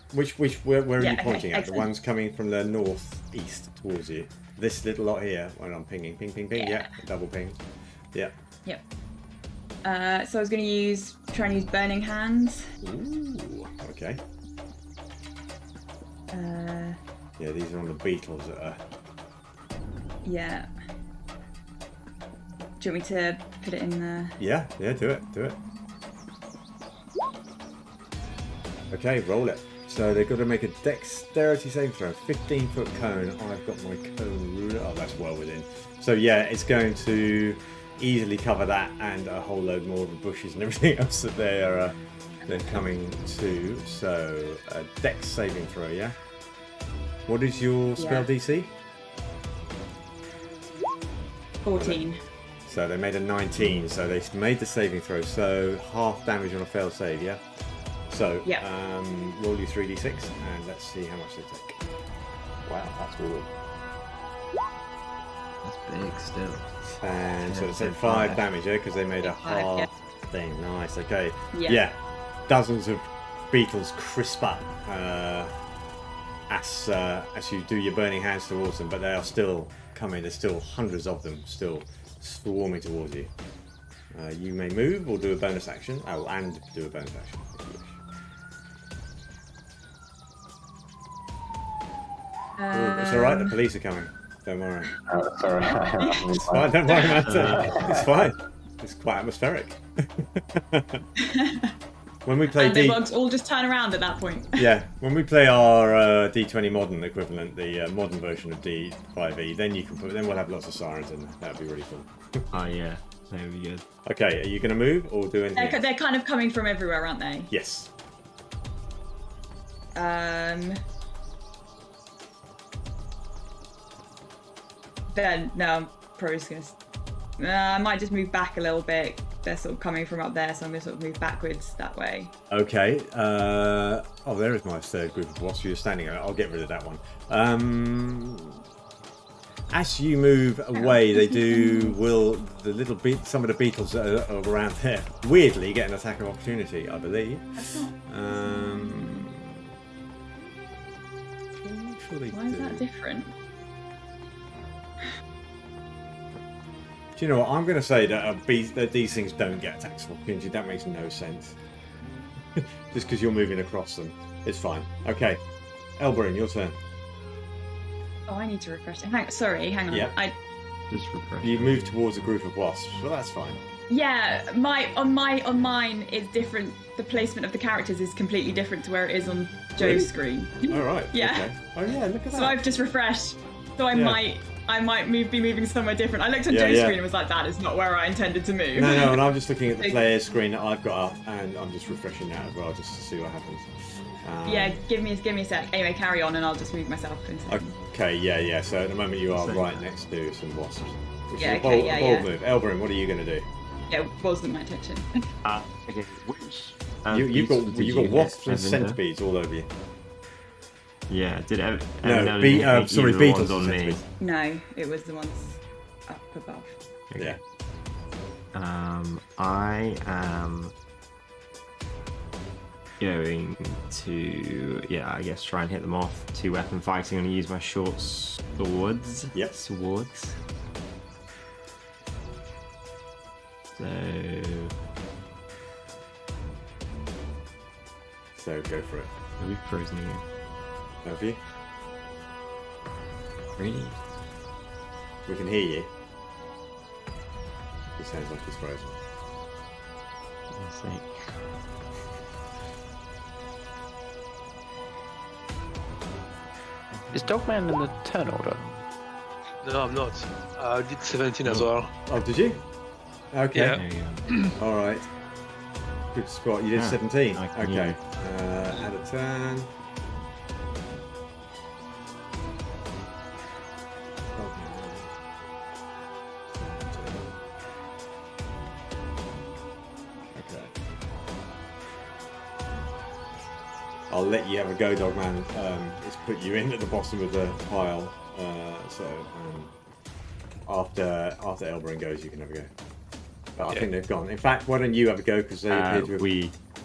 Where are you pointing at? Excellent. The ones coming from the northeast towards you. This little lot here. When I'm pinging, ping. Yeah. Double ping. Yeah. Yep. So I was going to try and use Burning Hands. Ooh. Okay. Yeah, these are on the beetles that are. Yeah. Do you want me to put it in the? Yeah. Do it. Okay, roll it. So they've got to make a dexterity saving throw. 15-foot cone. I've got my cone ruler. Oh, that's it's well within. So yeah, it's going to easily cover that and a whole load more of the bushes and everything else that they're coming to. So Dex saving throw, yeah. What is your spell DC? 14. So they made a 19. So they made the saving throw. So half damage on a failed save, yeah. So roll you 3d6 and let's see how much they take. Wow, that's really. That's big still. And so Yeah, it's so like 5 5. damage, yeah, because they made a Five, half thing. Nice. Okay. Yeah. Dozens of beetles crisp up as you do your burning hands towards them, but they are still coming. There's still hundreds of them still swarming towards you. You may move or do a bonus action. Oh, and do a bonus action if you wish. It's all right. The police are coming. Don't worry. Oh, sorry. It's fine. Don't worry about it. It's fine. It's quite atmospheric. When we play And they won't all just turn around at that point. yeah, when we play our D20 modern equivalent, the modern version of D5e, then then we'll have lots of sirens in there. That'd be really fun. Oh yeah, that would be good. Okay, are you going to move or do anything? else? They're kind of coming from everywhere, aren't they? Yes. Then no, I'm probably just gonna. I might just move back a little bit. They're sort of coming from up there, so I'm gonna sort of move backwards that way. Okay. Oh, there is my third group of wasps. You're standing. I'll get rid of that one. As you move away, some of the beetles that are around there weirdly get an attack of opportunity, I believe. I'm sure they Why is do. that different? Do you know what? I'm going to say that these things don't get attacks of opportunity. That makes no sense. Just because you're moving across them. It's fine. Okay. Elberin, your turn. Oh, I need to refresh. Sorry, hang on. Yeah. Just refresh. You move towards a group of wasps. Well, that's fine. Yeah, on mine is different. The placement of the characters is completely different to where it is on Joe's Really? screen. All right. Yeah. Okay. Oh, yeah, look at that. So I've just refreshed. So I might be moving somewhere different. I looked on Yeah, Joe's yeah. screen and was like, that is not where I intended to move. No, and I'm just looking at the player's screen that I've got up, and I'm just refreshing that as well, just to see what happens. Yeah, give me a sec. Anyway, carry on, and I'll just move myself into. Okay, yeah. So at the moment you are right next to some wasps. Which Yeah, is a okay, bold, yeah, bold yeah. move. Elberin, what are you going to do? Yeah, wasn't my intention. Okay, which? You've got you wasps and Evinder? centipedes all over you. Yeah, did No, Evindal sorry, the beetles ones on and me? centipedes. No, it was the ones up above. Yeah. I am going to, I guess try and hit them off. 2-weapon fighting. I'm going to use my short swords. Yep. Swords. So go for it. Are we frozen again? Have you? Really? We can hear you. It sounds like he's frozen. Let's see. Is Dogman in the turn order? No, I'm not. I did 17 as well. Oh, did you? Okay. Yeah. There you go. All right. Good spot. You did Ah, 17. I can Okay. hear Add a turn. Okay. I'll let you have a go, Dogman. It's put you in at the bottom of the pile. After Elberin goes, you can have a go. But I think they've gone. In fact, why don't you have a go because they appear to have...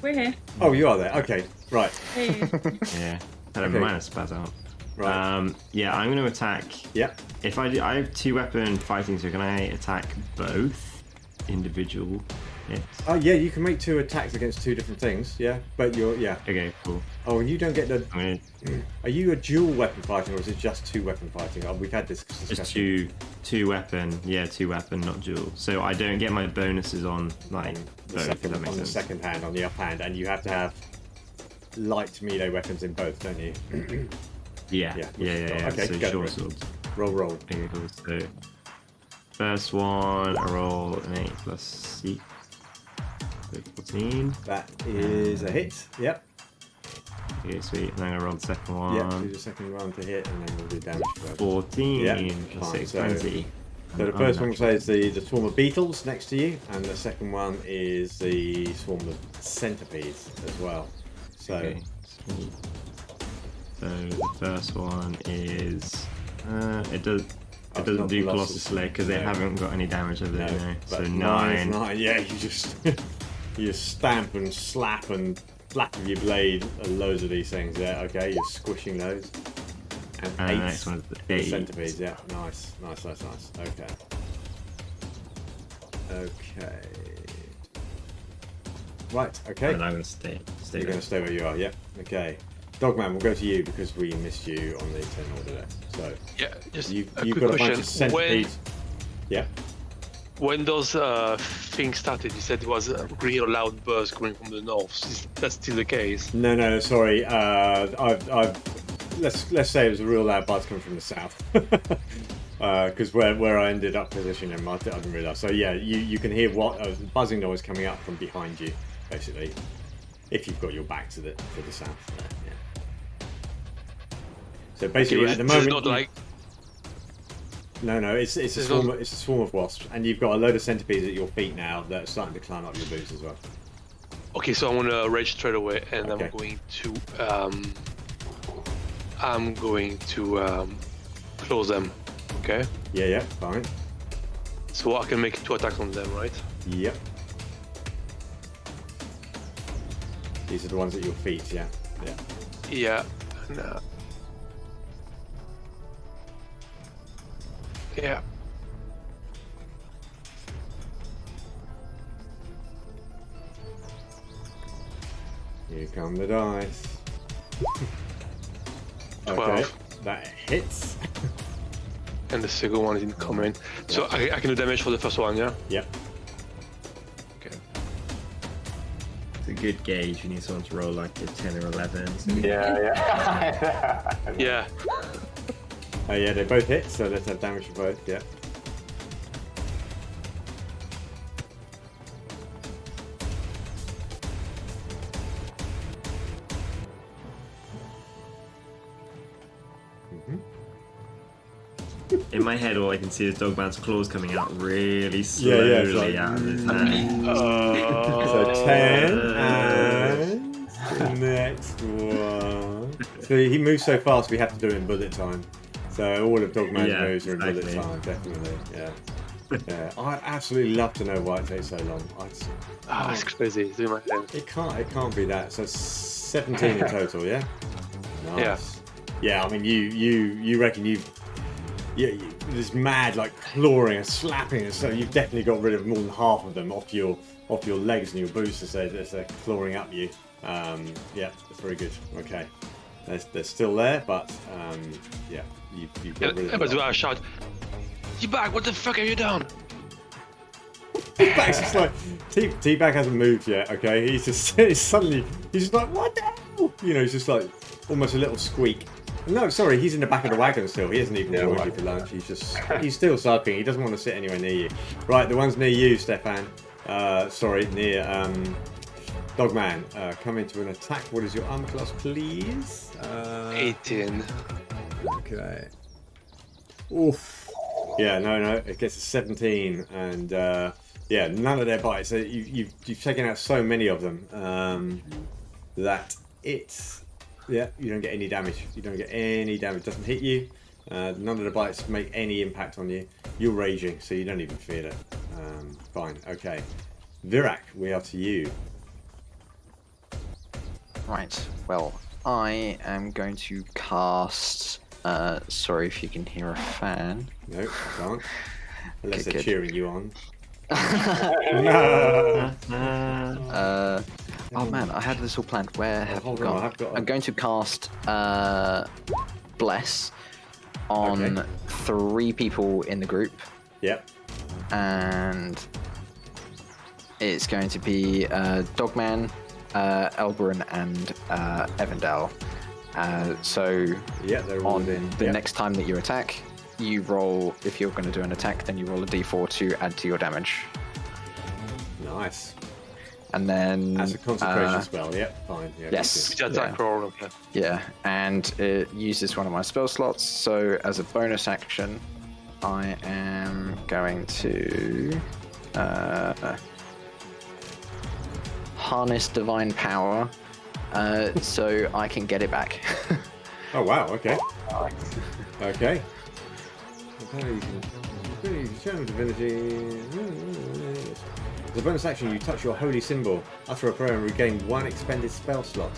We're here. Oh, you are there. Okay, right. Hey. Yeah. Had a Okay. minus spaz out. Right. I'm going to attack. Yeah. If I have 2-weapon fighting, so can I attack both individual hits? Oh, yeah, you can make 2 attacks against 2 different things. Yeah, but yeah. Okay, cool. Oh, and you don't get the... I'm gonna Are you a dual weapon fighting or is it just 2 weapon fighting? Oh, we've had this discussion. just two weapon, not dual. So I don't get my bonuses on like the both. If second, that makes on the sense. second hand, on the up hand, and you have to have light melee weapons in both, don't you? Yeah. Yeah, Yeah. okay, So go for short it. swords. Roll. Okay, cool. So first one, I roll an 8 plus 6. So 14. That is a hit. Yep. Okay, sweet. And then I roll the second one. Yep. Do the second one to hit, and then we'll do damage for 14 Yep, plus fine. 6, So- 20. So the first one says the swarm of beetles next to you, and the second one is the swarm of centipedes as well. So Okay, sweet. So the first one is it doesn't not do Colossus. Colossus Slay because they No. haven't got any damage of it. No. So but 9. 9. Yeah, you just you stamp and slap and flap with your blade loads of these things. Yeah, okay, you're squishing those. And And 8 the next one is the for the 8. centipedes. Yeah, nice. Okay. Okay. Right. Okay. And I'm gonna stay You're there. going to stay where you are. Yeah. Okay. Dogman, we'll go to you because we missed you on the 10 order there. So Yeah, just you've a got quick a bunch question. of centipedes. Yeah. When those things started, you said it was a real loud burst coming from the north. Is that still the case? No. Sorry. Let's say it was a real loud buzz coming from the south. Because where I ended up positioning him, I didn't realise. So yeah, you can hear what buzzing noise coming up from behind you, basically, if you've got your back to the south. There, yeah. So basically, Okay, at the this is moment, not like no, it's a This is swarm. not- It's a swarm of wasps, and you've got a load of centipedes at your feet now that are starting to climb up your boots as well. okay. So I'm gonna rage straight away, and Okay. I'm going to close them. Okay. Yeah, fine. So I can make 2 attacks on them, right? Yep. These are the ones at your feet. Yeah. Yeah. And, yeah. Here come the dice. Okay, 12. that hits. And the second one is incoming. So I can do damage for the first one, yeah? Yep. Okay. It's a good gauge. You need someone to roll like a 10 or 11. So Yeah. Yeah. Oh yeah, they both hit, so let's have damage for both. Yeah. in my head, all I can see is Dogman's claws coming out really Yeah, slowly it's like, out of his hand. So 10 and the next one. So he moves so fast, we have to do it in bullet time. So all of Dogman's Yeah, moves are in bullet exactly. time, definitely. Yeah. Yeah, I'd absolutely love to know why it takes so long. It's crazy. It's in my head. It can't be that. So 17 in total, yeah. Nice. Yeah, I mean, you reckon this mad like clawing and slapping, and so you've definitely got rid of more than half of them off your legs and your boots as they're clawing up you. Yeah, that's very good. Okay, they're still there, but yeah, you've got rid of But them. I shout, T-Bag, what the fuck have you done? T-Bag's just like T-Bag hasn't moved yet. Okay, he's just suddenly he's just like, what the hell? You know, he's just like almost a little squeak. No, sorry, he's in the back of the wagon still. He hasn't even joined you for lunch. He's still sulking. He doesn't want to sit anywhere near you. Right, the one's near you, Stefan. Sorry, near Dogman. Come into an attack. What is your armor class, please? 18. Okay. Oof. Yeah, no. It gets a 17, and yeah, none of their bites. So you've taken out so many of them that it's. Yeah, you don't get any damage. It doesn't hit you. None of the bites make any impact on you. You're raging, so you don't even feel it. Fine, okay. Virak, we are to you. Right, well, I am going to cast. Sorry if you can hear a fan. No, I can't. Unless Okay, they're good. cheering you on. Oh man, I had this all planned. Where have hold you on, gone? I've got a- I'm going to cast Bless on Okay. 3 people in the group, Yep. and it's going to be Dogman, Elberin, and Evindal. So Yeah, they're all on in. the Yep. next time that you attack, you roll, if you're going to do an attack, then you roll a d4 to add to your damage. Nice. And then... That's a concentration spell, yep, fine. Yeah, Yes. It's attack roll. Okay. Yeah, and it uses one of my spell slots, so as a bonus action, I am going to harness divine power, so I can get it back. Oh wow, okay. Okay. Channel divinity. As a bonus action, you touch your holy symbol, utter a prayer, and regain 1 expended spell slot,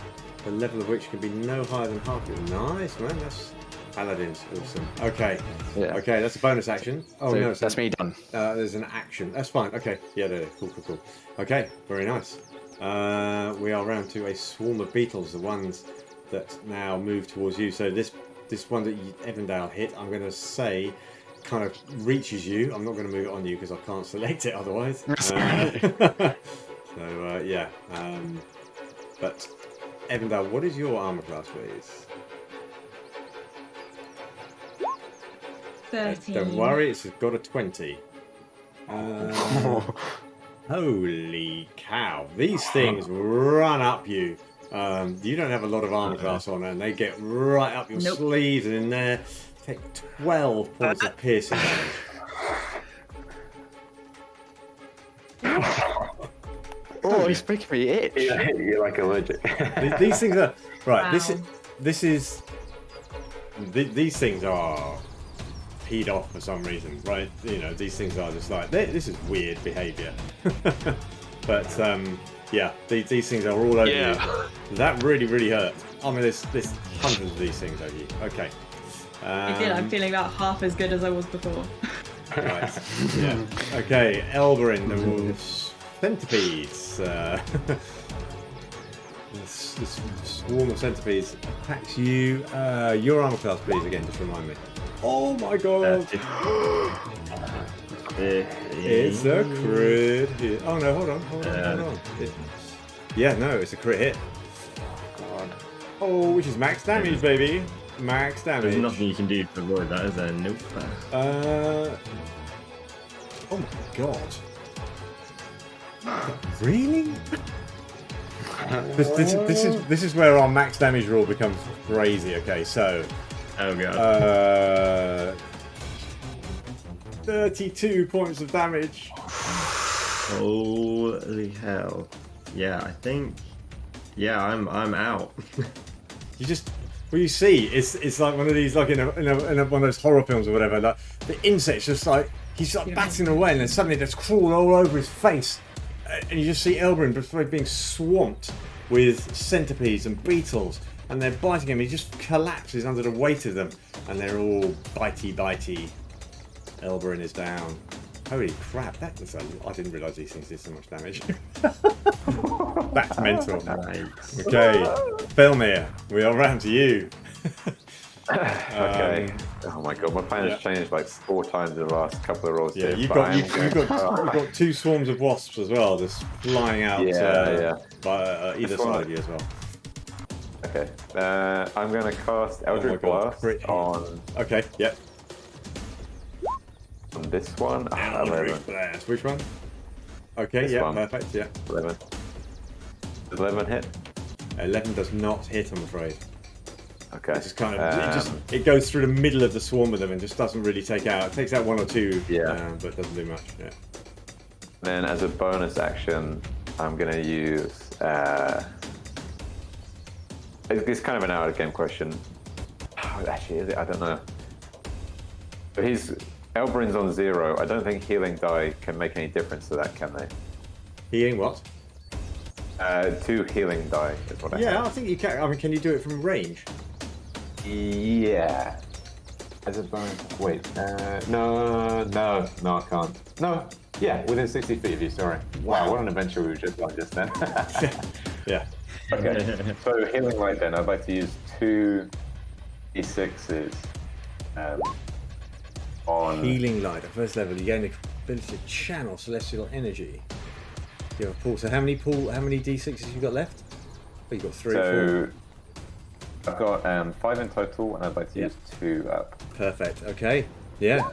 the level of which can be no higher than half of it. Nice, man. That's Paladins. Awesome. Okay. Yeah. Okay, that's a bonus action. Oh So no, that's me done. there's an action. That's fine. Okay. Yeah, cool. Okay, very nice. We are round to a swarm of beetles, the ones that now move towards you. So this one that Evindal hit, I'm going to say, kind of reaches you. I'm not going to move it on you because I can't select it otherwise. Yeah. But Evindal, what is your armor class, please? 13. Don't worry, it's got a 20. Holy cow! These things run up you. You don't have a lot of armor class on, and they get right up your sleeves and in there. Take 12 points of piercing damage. Oh, he's making me itch. You're like allergic. These things are right. Wow. These things are peed off for some reason, right? You know, these things are just like this is weird behaviour. But yeah, these things are all over you. That really hurt. I mean, there's hundreds of these things over you. Okay. I'm feeling about half as good as I was before. Right. Yeah. Okay, Elberin, the wolves. Centipedes. This swarm of centipedes attacks you. Your armor class, please, again, just remind me. Oh my god! It's a crit hit. Oh no, hold on. Yeah, no, it's a crit hit. God. Oh, which is max damage, baby. Max damage. There's nothing you can do to avoid that, is there? Nope. Oh my god. Really? This is where our max damage rule becomes crazy. Okay, so. Oh god. 32 points of damage. Holy hell. Yeah, I think. Yeah, I'm out. You just. Well, you see, it's like one of these, like in one of those horror films or whatever. Like the insect's just like he's like batting away, and then suddenly they just crawl all over his face, and you just see Elberin just being swamped with centipedes and beetles, and they're biting him. He just collapses under the weight of them, and they're all bitey. Elberin is down. Holy crap! I didn't realise these things did so much damage. That's mental. Nice. Okay, Felmir, we are round to you. Okay. Oh my god, my plan has changed like 4 times in the last couple of rolls. Yeah, too, you've but got 2 swarms of wasps as well, just flying out by either side of you as well. Okay. I'm going to cast Eldritch Blast on. Okay. Yep. On this one. Eldritch Blast. Which one? Okay. This one. Perfect. Yeah. 11. Does 11 hit? 11 does not hit, I'm afraid. Okay. It just kind of it goes through the middle of the swarm of them and just doesn't really take out. It takes out 1 or 2, but doesn't do much. Yeah. Then as a bonus action, I'm going to use. It's kind of an out of game question. Oh, actually, is it? I don't know. But Elberin's on 0. I don't think healing die can make any difference to that, can they? Healing what? 2 healing die is what I have. I think you can. I mean, can you do it from range? Yeah. As a bonus. Wait. No, I can't. No. Yeah, within 60 feet of you. Sorry. Wow, what an adventure we were just on just then. Yeah. Okay. So healing light then. I'd like to use 2 d6s on Healing light at first level. You gain the ability to channel celestial energy. You have a pool. So how many d6s you got left? Oh, you got 3. So 4. I've got 5 in total, and I'd like to use 2 up. Perfect. Okay. Yeah.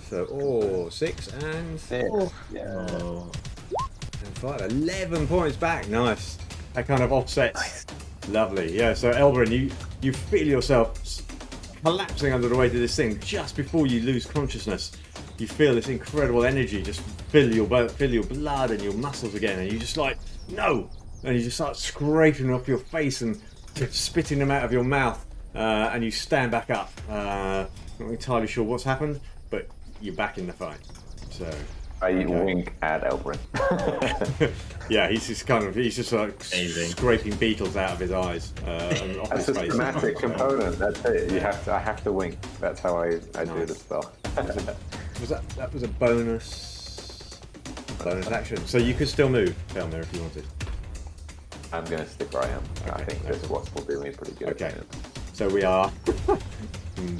So, 6 and 6. Oh. Yeah. Oh, and 5. 11 points back. Nice. That kind of offsets. Lovely. Yeah. So, Elberin, you feel yourself collapsing under the weight of this thing just before you lose consciousness. You feel this incredible energy just fill your blood and your muscles again, and you just like, no! And you just start scraping off your face and spitting them out of your mouth, and you stand back up. Not entirely sure what's happened, but you're back in the fight. So I wink at Elbrin. yeah, he's just like Amazing. scraping beetles out of his eyes and off That's his a face. thematic component. That's it. I have to wink. That's how I do Nice. the spell. That was a bonus action. So you could still move, Felmir, if you wanted. I'm going to stick where I am. I Okay, think no this wasp will do me pretty good. Okay. So we are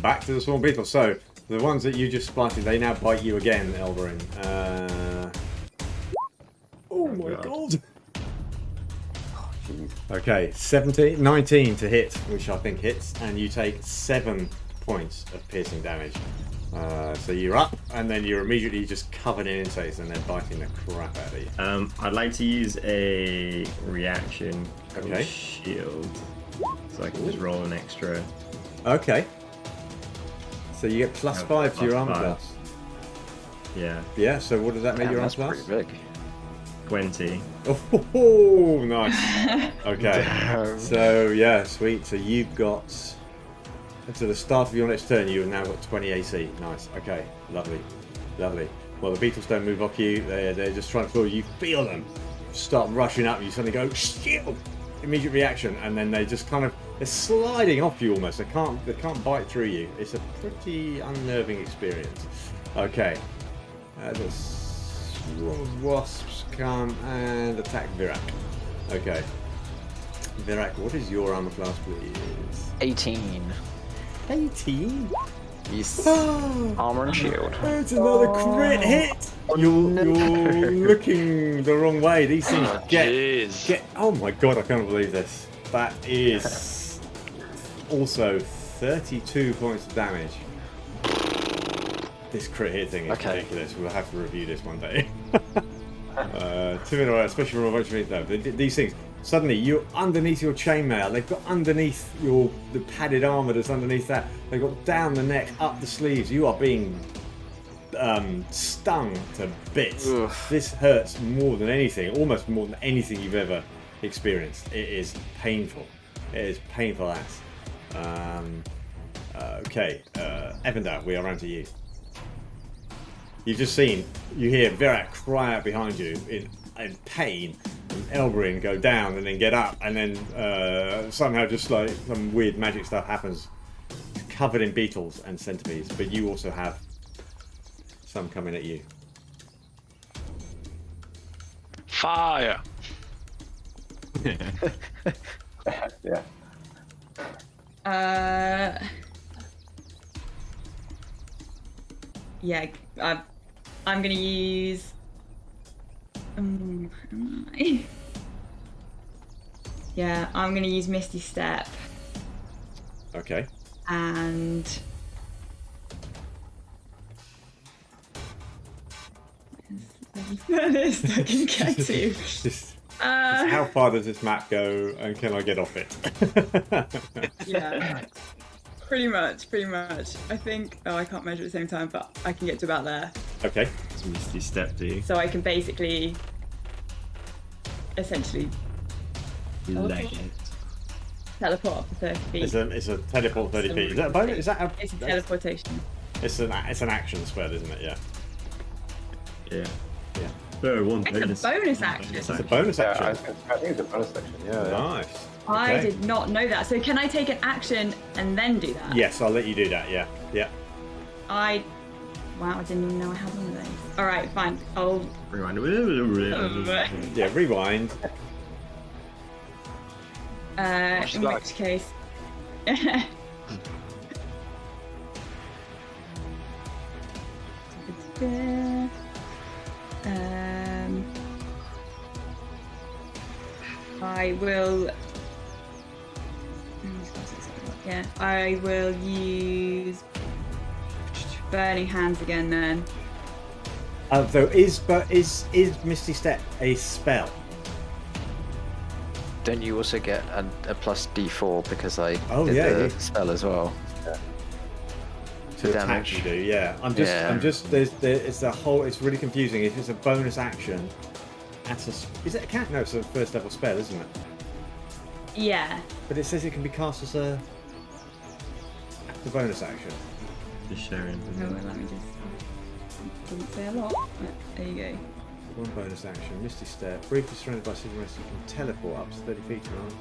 back to the swarm beetles. So the ones that you just spotted, they now bite you again, Elberin. Oh my god. Jeez. Okay, 19 to hit, which I think hits, and you take 7 points of piercing damage. So you're up, and then you're immediately just covered in insects, and they're biting the crap out of you. I'd like to use a reaction called Okay. shield, so I can just roll an extra. Okay. So you get plus 5 to your plus armor 5. class. Yeah, Yeah, so what does that make Damn, your armor that's class? pretty big. 20. Oh, nice. Okay. So, yeah, sweet. So you've got... Until the start of your next turn, you have now got 20 AC. Nice. Okay. Lovely. Lovely. Well, the beetles don't move off you. They're just trying to pull you. You feel them start rushing up. You suddenly go, shield! Immediate reaction. And then they just kind of... They're sliding off you almost. They can't bite through you. It's a pretty unnerving experience. Okay. The swarm of wasps come and attack Virak. Okay. Virak, what is your armor class, please? 18. 18? Yes. Oh, Armor and shield. it's another crit hit! You're looking the wrong way. These things Jeez. Oh my god, I can't believe this. That is also 32 points of damage. This crit hit thing is Okay. ridiculous. We'll have to review this one day. 2 in a row, especially from a bunch of no, these things. Suddenly, you're underneath your chainmail. They've got underneath the padded armor that's underneath that. They've got down the neck, up the sleeves. You are being stung to bits. Ugh. This hurts more than anything, almost more than anything you've ever experienced. It is painful. It is painful as. Okay, Evindal, we are on to you. You've just seen, you hear Virak cry out behind you in pain, and Elberin go down and then get up, and then somehow just like some weird magic stuff happens, covered in beetles and centipedes, but you also have some coming at you. Fire. Yeah. Yeah, I'm gonna use. Yeah, I'm gonna use Misty Step Okay. and. Furthest I can get to. Just how far does this map go, and can I get off it? Yeah. Pretty much. I think. Oh, I can't measure at the same time, but I can get to about there. Okay. It's Misty Step, do you? So I can basically, essentially, Leg it. teleport up to 30 feet. It's a teleport 30 feet. Is that a bonus? Is that a? It's a teleportation. It's an action spell, isn't it? Yeah. Yeah. Yeah. No, one It's a bonus. bonus action. It's a bonus Yeah, action. I think it's a bonus section. Yeah. Nice. I Okay. did not know that. So can I take an action and then do that? Yes, I'll let you do that. Yeah. Yeah. Wow, I didn't even know I had one of those. All right, fine. I'll. Rewind. Yeah. Rewind. She's In back. which case. I will. Yeah, I will use burning hands again then. So is Misty Step a spell? Don't you also get a plus D4 because I Oh, did yeah, the yeah. spell as well? To attack damage. you do, yeah. I'm just. It's a whole. It's really confusing. If it's a bonus action, is it a cat? No, it's a first level spell, isn't it? Yeah. But it says it can be cast as a bonus action. Just sharing. Oh, well, let me just. Doesn't say a lot. But there you go. One bonus action, Misty Step. Briefly surrounded by Silver Mist, you can teleport up to 30 feet around.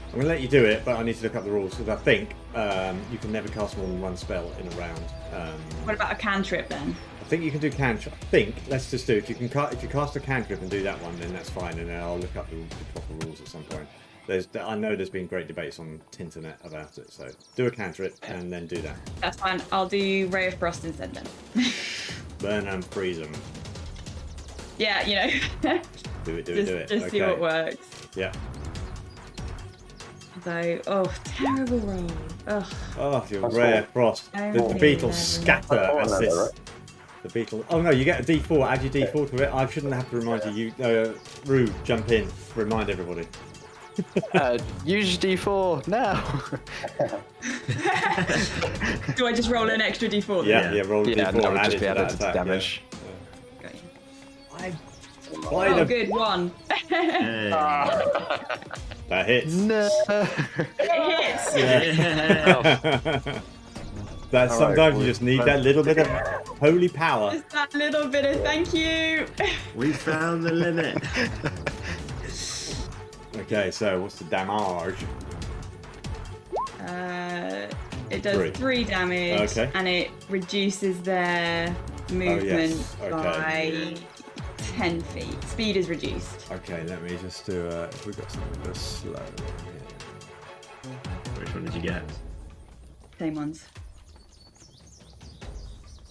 I'm going to let you do it, but I need to look up the rules because I think you can never cast more than one spell in a round. What about a cantrip then? I think you can do cantrip. I think let's just do if you cast a cantrip and do that one, then that's fine, and then I'll look up the proper rules at some point. I know there's been great debates on Tinternet about it, so do a cantrip and then do that. That's fine. I'll do Ray of Frost instead then. Burn and freeze them. Yeah, you know. Do it. Just Okay. see what works. Yeah. So, terrible roll. Ugh. Oh, your That's rare all. frost. The Only beetles 11. scatter as That's this. all right. The beetle. Oh no, you get a D4. Add your D4 to it. I shouldn't have to remind you. Rue, jump in. Remind everybody. Use D4 now. Do I just roll an extra D4 then? Yeah. Roll a Yeah, D4 that and would add just it be to added that to attack. damage. Got you. Why Oh, the... good. 1. Hey. That hits. No. It hits. Yeah. That All sometimes right, you just need that little bit of holy power. Just that little bit of thank you. We found the limit. Okay, so what's the damage? It does 3 damage, Okay. and it reduces their movement Okay. by 10 feet. Speed is reduced. Okay, let me just do. If we've got something that's slow. Which one did you get? Same ones.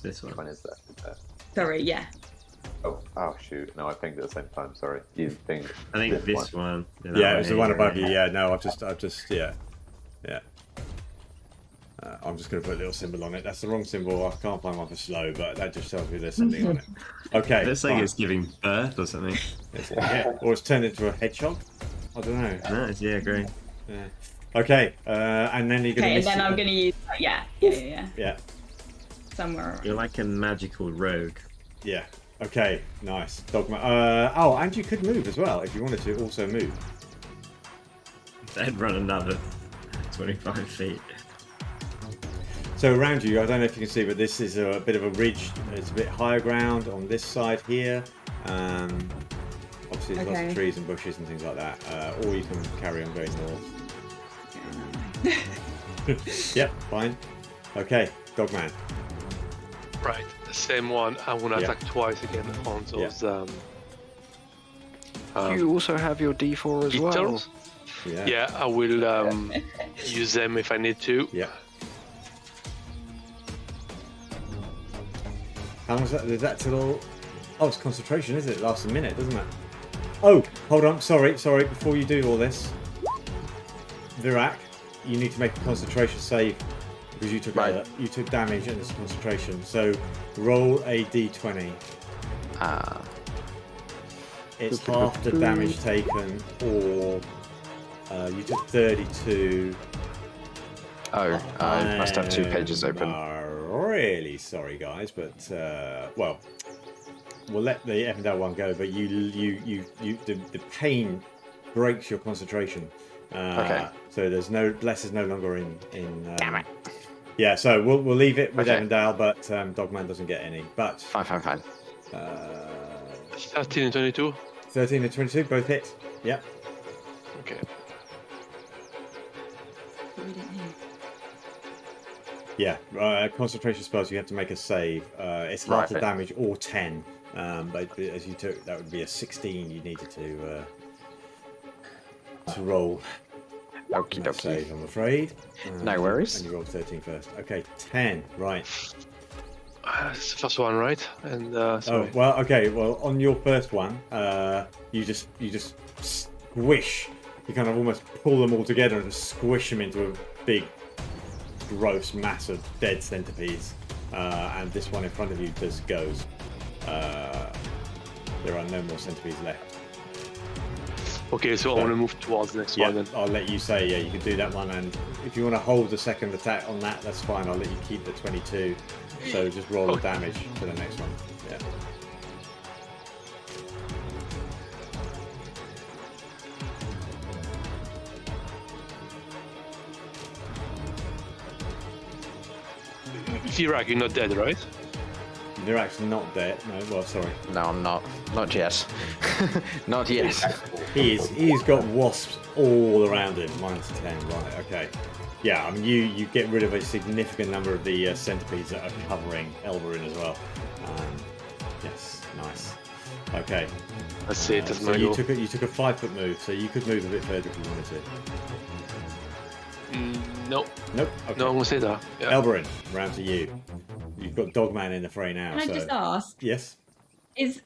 This one. Which one is that? Sorry, yeah. Oh shoot! No, I pinged at the same time. Sorry. You pinged. I think this one. Yeah, it was the one above you. Yeah, no, I've just, yeah. I'm just going to put a little symbol on it. That's the wrong symbol. I can't find one for slow, but that just tells me there's something on it. Okay. It looks like fine. it's giving birth or something. Yeah, or it's turned into a hedgehog. I don't know. Nice, yeah, great. Yeah. Okay, and then you're going Okay, and to. then I'm going to use. Yeah. Yeah. Somewhere around. You're like a magical rogue. Yeah. Okay. Nice. Dogma. Oh, and you could move as well if you wanted to. Also move. They'd run another 25 feet. So around you, I don't know if you can see, but this is a bit of a ridge. It's a bit higher ground on this side here. Obviously, there's lots Okay. of trees and bushes and things like that. Or you can carry on going north. Yep, fine. Okay, Dogman. Right, the same one. I want to Yeah. attack twice again on those You also have your D4 as well. beetles. Yeah. Yeah, I will use them if I need to. Yeah. How long is that? Is that till? Oh, it's concentration, is it? It lasts a minute, doesn't it? Oh, hold on. Sorry. Before you do all this, Virak, you need to make a concentration save because you took you took damage and it's concentration. So roll a d20. It's half the damage taken, or you took 32. Oh, I must have 2 pages open. Really sorry, guys, but well, we'll let the Evindal one go. But the pain breaks your concentration. Okay. So there's bless is no longer in. Damn it. Yeah, so we'll leave it with Okay. Evindal, but Dogman doesn't get any. But Fine. 13 and 22. 13 and 22 both hit. Yep. Okay. We didn't hear. Yeah, concentration spells, you have to make a save. It's half the Right. damage or 10. But as you took, that would be a 16 you needed to roll. Okie That dokie. save, I'm afraid. No worries. And you rolled 13 first. Okay, 10. Right. It's the first one, right? And Oh, sorry. well, okay. Well, on your first one, you just squish. You kind of almost pull them all together and squish them into a big gross mass of dead centipedes, and this one in front of you just goes. There are no more centipedes left. Okay, so I want to move towards the next Yeah, one then. I'll let you say, yeah, you can do that one, and if you want to hold the second attack on that, that's fine. I'll let you keep the 22. So just roll the damage for the next one. Yeah. Virak, you're not dead, right? Virak's not dead. No, well, sorry. No, I'm not. Not yet. Not yet. He's got wasps all around him. -10, right? Okay. Yeah, I mean, you get rid of a significant number of the centipedes that are covering Elberin as well. Yes, nice. Okay. That's it. That's So my you goal. took a 5-foot move, so you could move a bit further if you wanted to. No, Nope. Okay. no, I'm gonna say that. Yeah. Elberin, round to you. You've got Dogman in the fray now. Can so I just ask, yes, is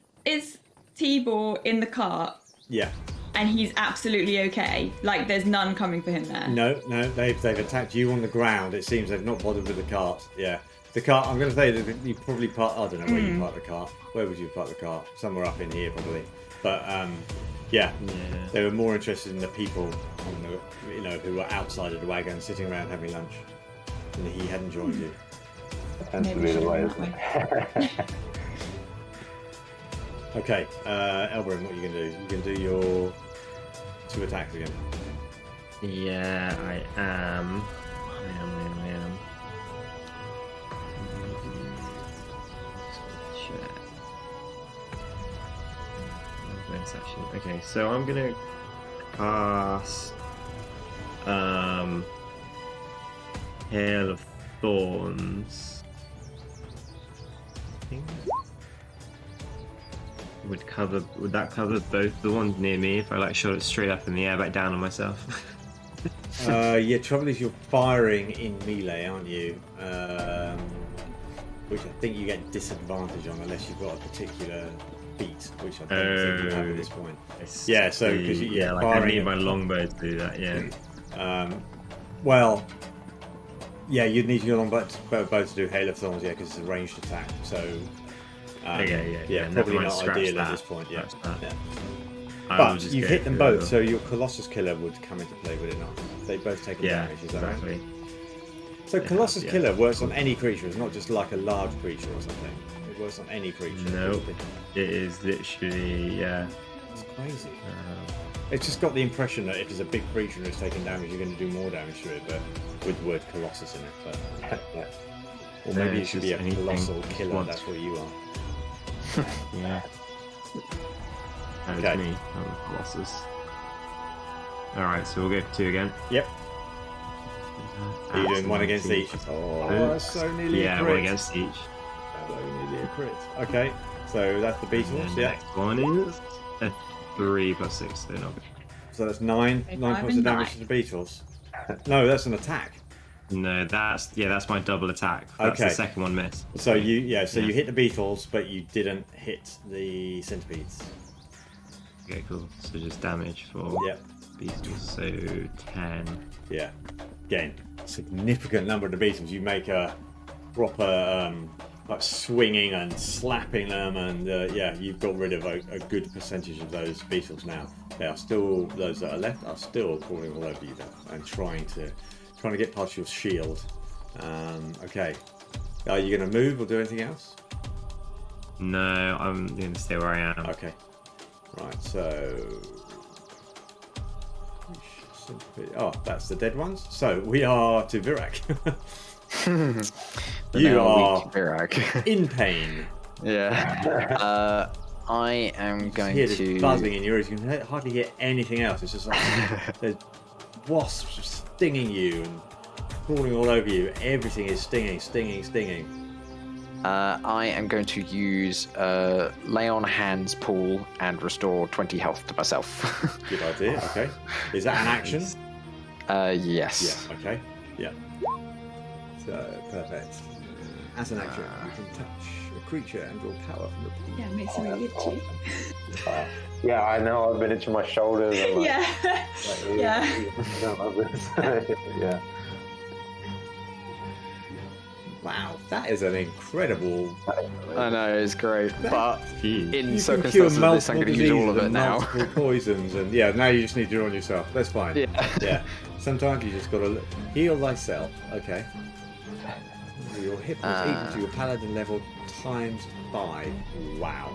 Tibor in the cart yeah. and he's absolutely okay? Like there's none coming for him there? No, they've attacked you on the ground. It seems they've not bothered with the cart. Yeah, the cart. I'm going to say that you probably I don't know where you park the cart. Where would you park the cart? Somewhere up in here, probably. But yeah, they were more interested in the people, who were outside of the wagon, sitting around having lunch, and he hadn't joined you. That tends to Maybe be the way, should've isn't it? Okay, Elberin, what are you going to do? You can do your 2 attacks again. Yeah, I am. Shit. Where's that shit? Okay, so I'm gonna cast Hail of Thorns. I think. Would that cover both the ones near me if I like shot it straight up in the air back down on myself? Yeah, trouble is you're firing in melee, aren't you? Which I think you get disadvantage on unless you've got a particular feat, which I don't think you have at this point. Yeah, so because like I firing need my longbow to do that. Yeah. Well, yeah, you'd need your longbow to do Hail of Thorns, yeah, because it's a ranged attack. So Yeah, probably never mind, not scratch ideal at that. this point. Yeah, Scratch that. yeah. I will But just you go hit them for- both, so your Colossus Killer would come into play, would it not? They both take Yeah, damage, is that right? exactly. So They Colossus have, Killer works on any creature. It's not just like a large creature or something. It works on any creature. Nope. It is literally It's crazy. It's just got the impression that if it's a big creature and it's taking damage, you're going to do more damage to it, but with the word Colossus in it. But yeah. Or No, maybe it it's should be a just anything. colossal Just killer. once. That's what you are. yeah. That was Okay. me. Colossus. All right, so we'll go for 2 again. Yep. Are you doing one against each? Oh, that's so nearly a Yeah, crit. 1 against each. So nearly a crit. Okay, so that's the And then Beatles. the Yeah. next one is a 3 + 6, so not good. So that's 9 Okay, 9 5 points of and damage to the Beatles. No, that's an attack. No, that's my double attack. That's Okay. the second one missed. So you you Yeah. hit the Beatles, but you didn't hit the centipedes. Okay, cool. So just damage for Yep. beetles. So 10. Yeah. Again, significant number of the Beatles. You make a proper like swinging and slapping them, and yeah, you've got rid of a good percentage of those Beatles now. They are still, those that are left are still crawling all over you though, and trying to get past your shield. Okay. Are you going to move or do anything else? No, I'm going to stay where I am. Okay. Right, so... Oh, that's the dead ones. So we are to Virak. You Now are weak Virak. in pain. Yeah. I am You going hear this to. buzzing in your ears. You can hardly hear anything else. It's just like there's wasps stinging you and crawling all over you. Everything is stinging. I am going to use lay on hands pool and restore 20 health to myself. Good idea. Okay. Is that an action? Yes. Yeah. Okay. Yeah. So perfect. As an action, you can touch a creature and draw power from the pool. Yeah, it makes it really itchy. Yeah, I know. I've been itching my shoulders. And like, Yeah. like, Yeah. I don't love this. Yeah. That is an incredible. I know, it's great, but Jeez. in You can circumstances cure of this, I'm multiple going to use all of diseases it and now. multiple poisons, and yeah, now you just need to do it on yourself. That's fine. Yeah. Yeah. Sometimes you just gotta heal thyself. Okay. Your hit points equal to your paladin level times 5. Wow.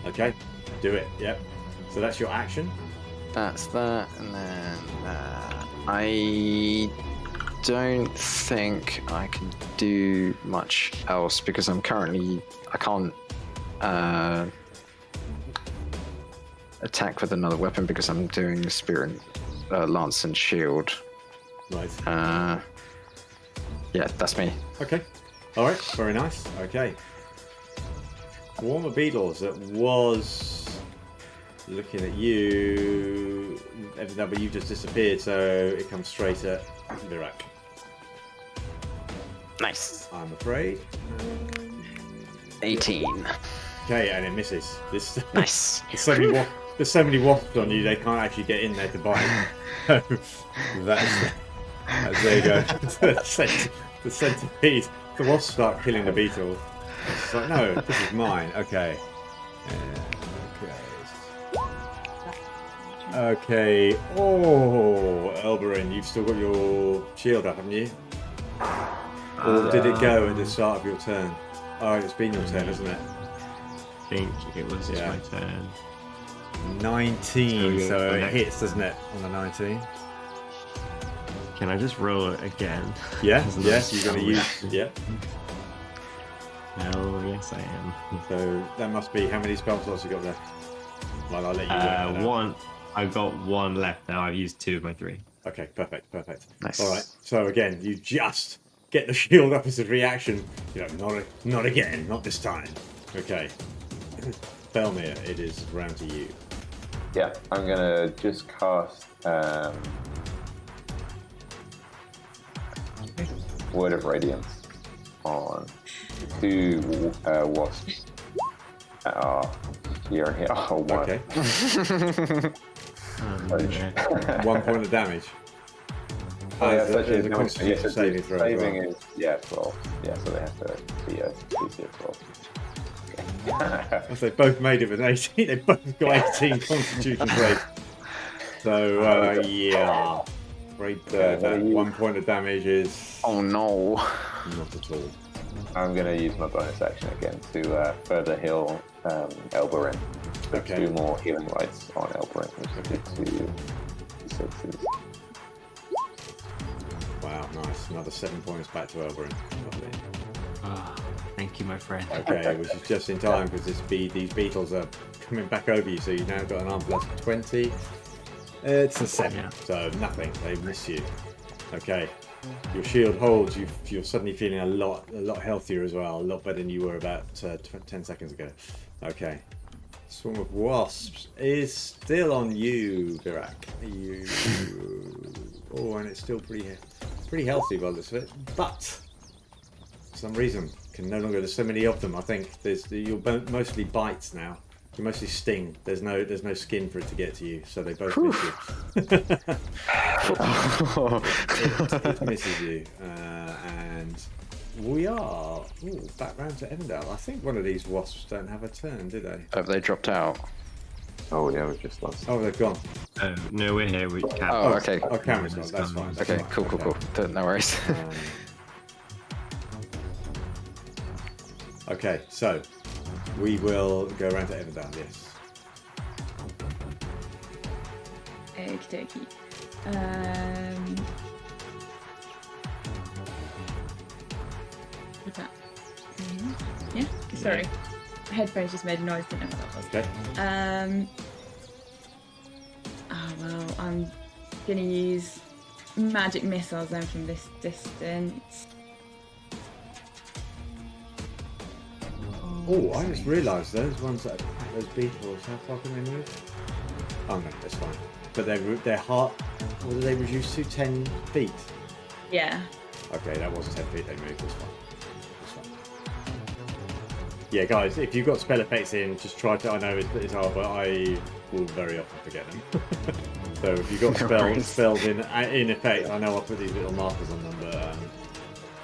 Okay. Do it. Yep. So that's your action. That's that, and then I don't think I can do much else because I can't attack with another weapon because I'm doing Spirit Lance and Shield. Right. Yeah, that's me. Okay. All right. Very nice. Okay. Swarm of beetles that was looking at you. Evindal, you just disappeared, so it comes straight at Virak. Nice. I'm afraid. 18. Okay, and it misses. This Nice. there's so many wasps on you, they can't actually get in there to bite. that's there you go. the centipede. The wasps start killing the beetles. It's like, no, this is mine. Okay. Okay. Oh, Elberin, you've still got your shield up, haven't you? Or did it go at the start of your turn? Oh, it's been your turn, hasn't it? I think it was my turn. 19, so it next. hits, doesn't it, on the 19? Can I just roll it again? Yeah, Isn't yes, that you're going to use... Yeah. Oh, yes, I am. So that must be... How many spell slots you got left? Well, I'll let you work that out. One. I've got one left now. I've used 2 of my 3. Okay, perfect. Nice. All right, so again, you just get the shield up as a reaction. You know, not again, not this time. Okay. Felmir, it is round to you. Yeah, I'm gonna just cast Word of Radiance on 2 wasps that are here and here. Oh, one. Okay. Yeah. 1 point of damage. Yeah, There's such a as constitution saving throw as saving well. is 12. Yeah, so they have to be a DC of 12. As they both made it with 18, they both got 18 constitution saves. So, yeah. Great, that 1 point of damage is Oh no. not at all. I'm going to use my bonus action again to further heal Elberin. So Okay. 2 more healing lights on Elberin, which is 2 6s. Wow, nice. Another 7 points back to Elberin. Lovely. Ah, thank you, my friend. Okay, which is just in time because these beetles are coming back over you, so you've now got an arm plus 20. It's a 7, Yeah. so nothing. They miss you. Okay, your shield holds. You're suddenly feeling a lot healthier as well, a lot better than you were about 10 seconds ago. Okay, swarm of wasps is still on you, Virak. Oh, and it's still pretty healthy by the looks of it, but for some reason can no longer. There's so many of them. I think you're mostly bites now. You mostly sting. There's no skin for it to get to you, so they both miss you. it misses you, and we are back round to Evindal. I think one of these wasps don't have a turn, do they? Have they dropped out? Oh, yeah, we've just lost. Oh, they've gone. No, we're here. We can't. Oh, okay. Oh, Cameron's gone. That's fine. That's Okay, fine. cool. No worries. Okay, so we will go around to Evindal. Yes. Okie dokie. What's that? Yeah? Sorry. Headphones just made a noise, didn't know what that was. Okay. Oh well, I'm gonna use magic missiles then from this distance. Oh, I just realised those ones that attack those beetles. How far can they move? Oh no, that's fine. But their heart. What did they reduce to? 10 feet. Yeah. Okay, that was 10 feet they moved. That's fine. Yeah, guys, if you've got spell effects in, just try to. I know it's hard, but I will very often forget them. So if you've got spells in effect, I know I put these little markers on them, but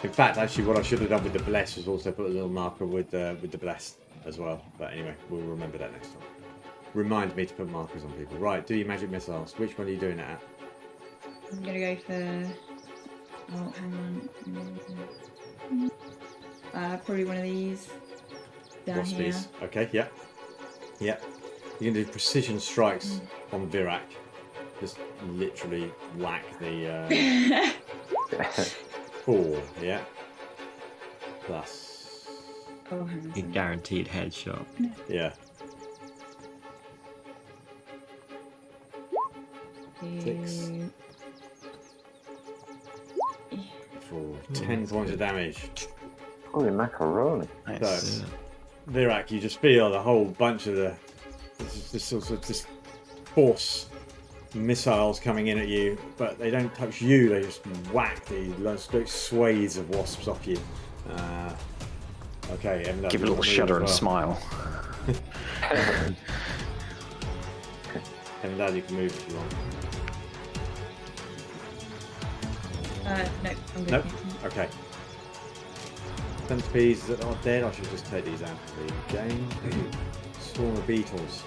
In fact, actually, what I should have done with the bless was also put a little marker with the bless as well. But anyway, we'll remember that next time. Remind me to put markers on people. Right, do your magic missiles. Which one are you doing it at? I'm gonna go for. Oh, hang on. Probably one of these. Down here. Waspies. Okay, yeah. Yeah. You're going to do precision strikes on Virak. Just literally whack the 4, yeah. Plus. Oh, hang on. A guaranteed headshot. Yeah. 6. 4. 10 points of damage. Holy macaroni. Nice. So, Virak, you just feel a whole bunch of this force missiles coming in at you, but they don't touch you, they just whack these great swathes of wasps off you. Okay, Evindal, Give a little shudder and smile. Evindal, you can move if you want. No, I'm good. Nope. Okay. Centipedes that are dead, I should just take these out of the game. Swarm of beetles.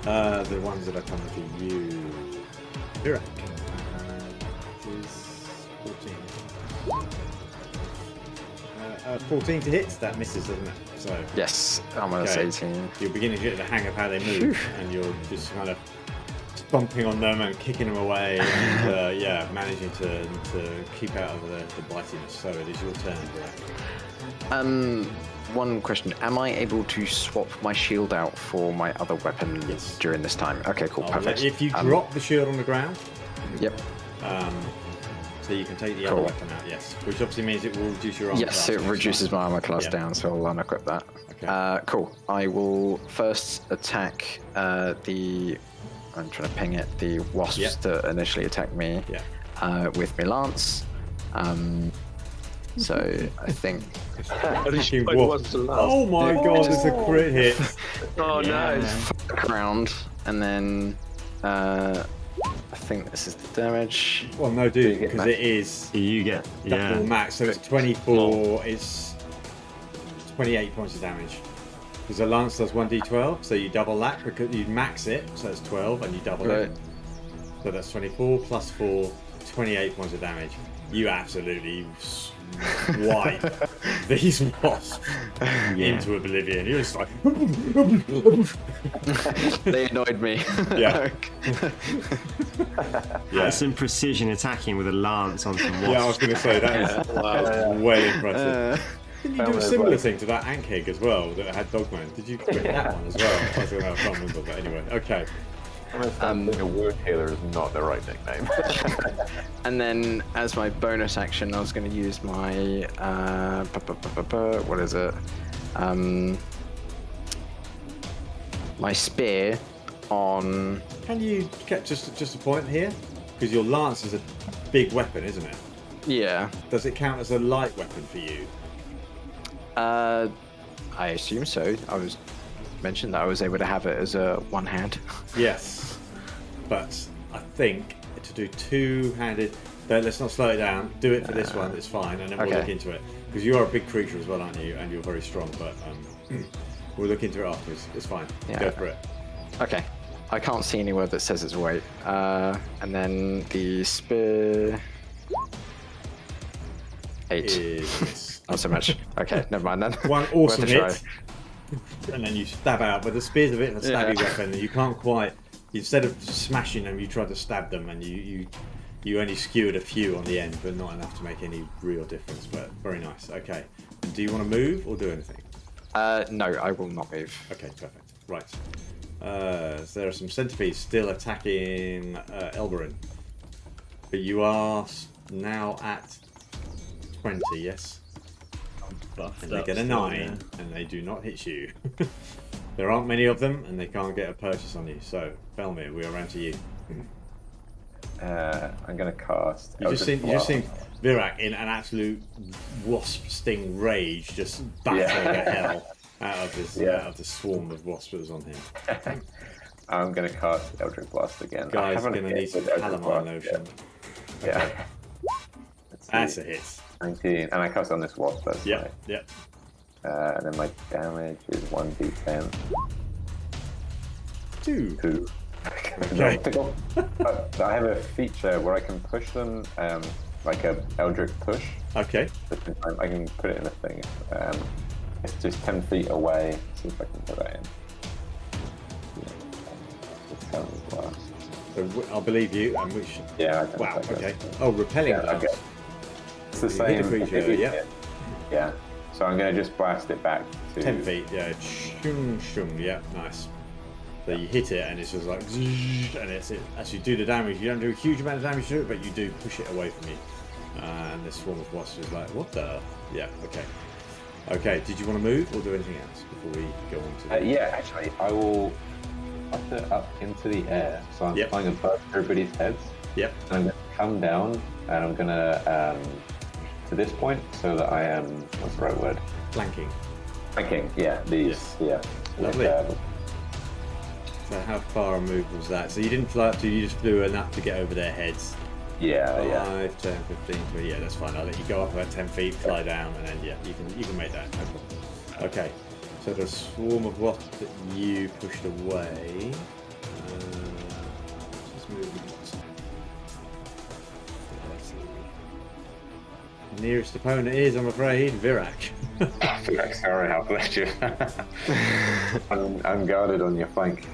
The ones that are coming to you. Virak. Is 14. 14 to hit, that misses, doesn't it? So Yes, I'm gonna say 18. you're beginning to get the hang of how they move, and you're just kind of stomping on them and kicking them away, and yeah, managing to keep out of the bitiness. So it is your turn, Virak. One question: am I able to swap my shield out for my other weapon Yes. during this time? Okay, cool, perfect. If you drop the shield on the ground, Yep. so you can take the Cool. other weapon out, yes. Which obviously means it will reduce your armor Yes, class it next reduces time. my armor class Yeah. down, so I'll unequip that. Okay. Cool. I will first attack the. I'm trying to ping it. The wasps Yep. that initially attacked me Yeah. with my lance. So I think. At least Fucking it wasp. was the last. Oh my god, it's a crit hit. Oh, Yeah. nice. Round, and then I think this is the damage. Well, no, you dude, get because max? it is You get, double yeah. max, so it's 24, it's 28 points of damage. Because the lance does 1d12, so you double that, because you max it, so it's 12, and you double Right. it. So that's 24 plus 4, 28 points of damage. You absolutely swipe these wasps into oblivion. You're just like... They annoyed me. Yeah. That's yeah. some precision attacking with a lance on some wasps. Yeah, I was going to say, that is well impressive. Did you do a similar thing to that ant keg as well that had Dogman? Did you quit that one as well? I can't remember, but anyway, okay. A wound healer is not the right nickname. And then, as my bonus action, I was going to use my what is it? My spear on. Can you get just a point here? Because your lance is a big weapon, isn't it? Yeah. Does it count as a light weapon for you? I assume so. I was mentioned that I was able to have it as a one hand. Yes, but I think to do two-handed. Let's not slow it down. Do it for this one. It's fine, and then we'll Okay. look into it. Because you are a big creature as well, aren't you? And you're very strong. But we'll look into it afterwards. It's fine. Yeah. Go for it. Okay. I can't see anywhere that says its weight. And then the spear. 8. Is Not so much. Okay, never mind then. one Worth awesome a try. hit, and then you stab out. But the spear's a bit of a stabby weapon, and you can't quite. Instead of smashing them, you try to stab them, and you only skewered a few on the end, but not enough to make any real difference. But very nice. Okay. And do you want to move or do anything? No, I will not move. Okay, perfect. Right. So there are some centipedes still attacking Elberin, but you are now at 20. Yes. And they get a 9, and they do not hit you. There aren't many of them, and they can't get a purchase on you. So, Felmir, we are around to you. I'm going to cast. You just seen Virak in an absolute wasp sting rage, just battle the hell out of the swarm of wasps that was on him. I'm going to cast Eldritch Blast again. Guy's going to need some calamine lotion. Yeah. That's a hit. 19, and I cast on this wasp. That's Yeah, right. yeah. And then my damage is 1d10. 2. 2. Okay. But I have a feature where I can push them, like a Eldritch push. Okay. I can put it in a thing. It's just 10 feet away. See if I can put that in. So I believe you, and which. Yeah. I can Wow. take Okay. it. Oh, repelling Yeah, blast. okay. It's the You hit same. the creature, yeah. Yeah. So I'm going to just blast it back to 10 feet. Yeah. Shung, shung. Yeah. Nice. So you hit it, and it's just like, and it's it. As you do the damage, you don't do a huge amount of damage to it, but you do push it away from you. And the swarm of wasps is like, what the? Yeah. Okay. Okay. Did you want to move or do anything else before we go on to? Yeah, actually, I will up it up into the air. So I'm flying above everybody's heads. Yep. And I'm going to come down, and I'm going to to this point, so that I am, what's the right word? Flanking. Flanking. Yeah. These. Yes. Yeah. Lovely. So how far a move was that? So you didn't fly up to, you just flew enough to get over their heads. Yeah. 5, 10, 15, 20. Yeah, that's fine. I'll let you go up about 10 feet, fly down, and then you can make that. No problem. Okay. So the swarm of wasps that you pushed away. Just movement. Nearest opponent is, I'm afraid, Virak. Sorry, I've left you. I'm guarded on your flank.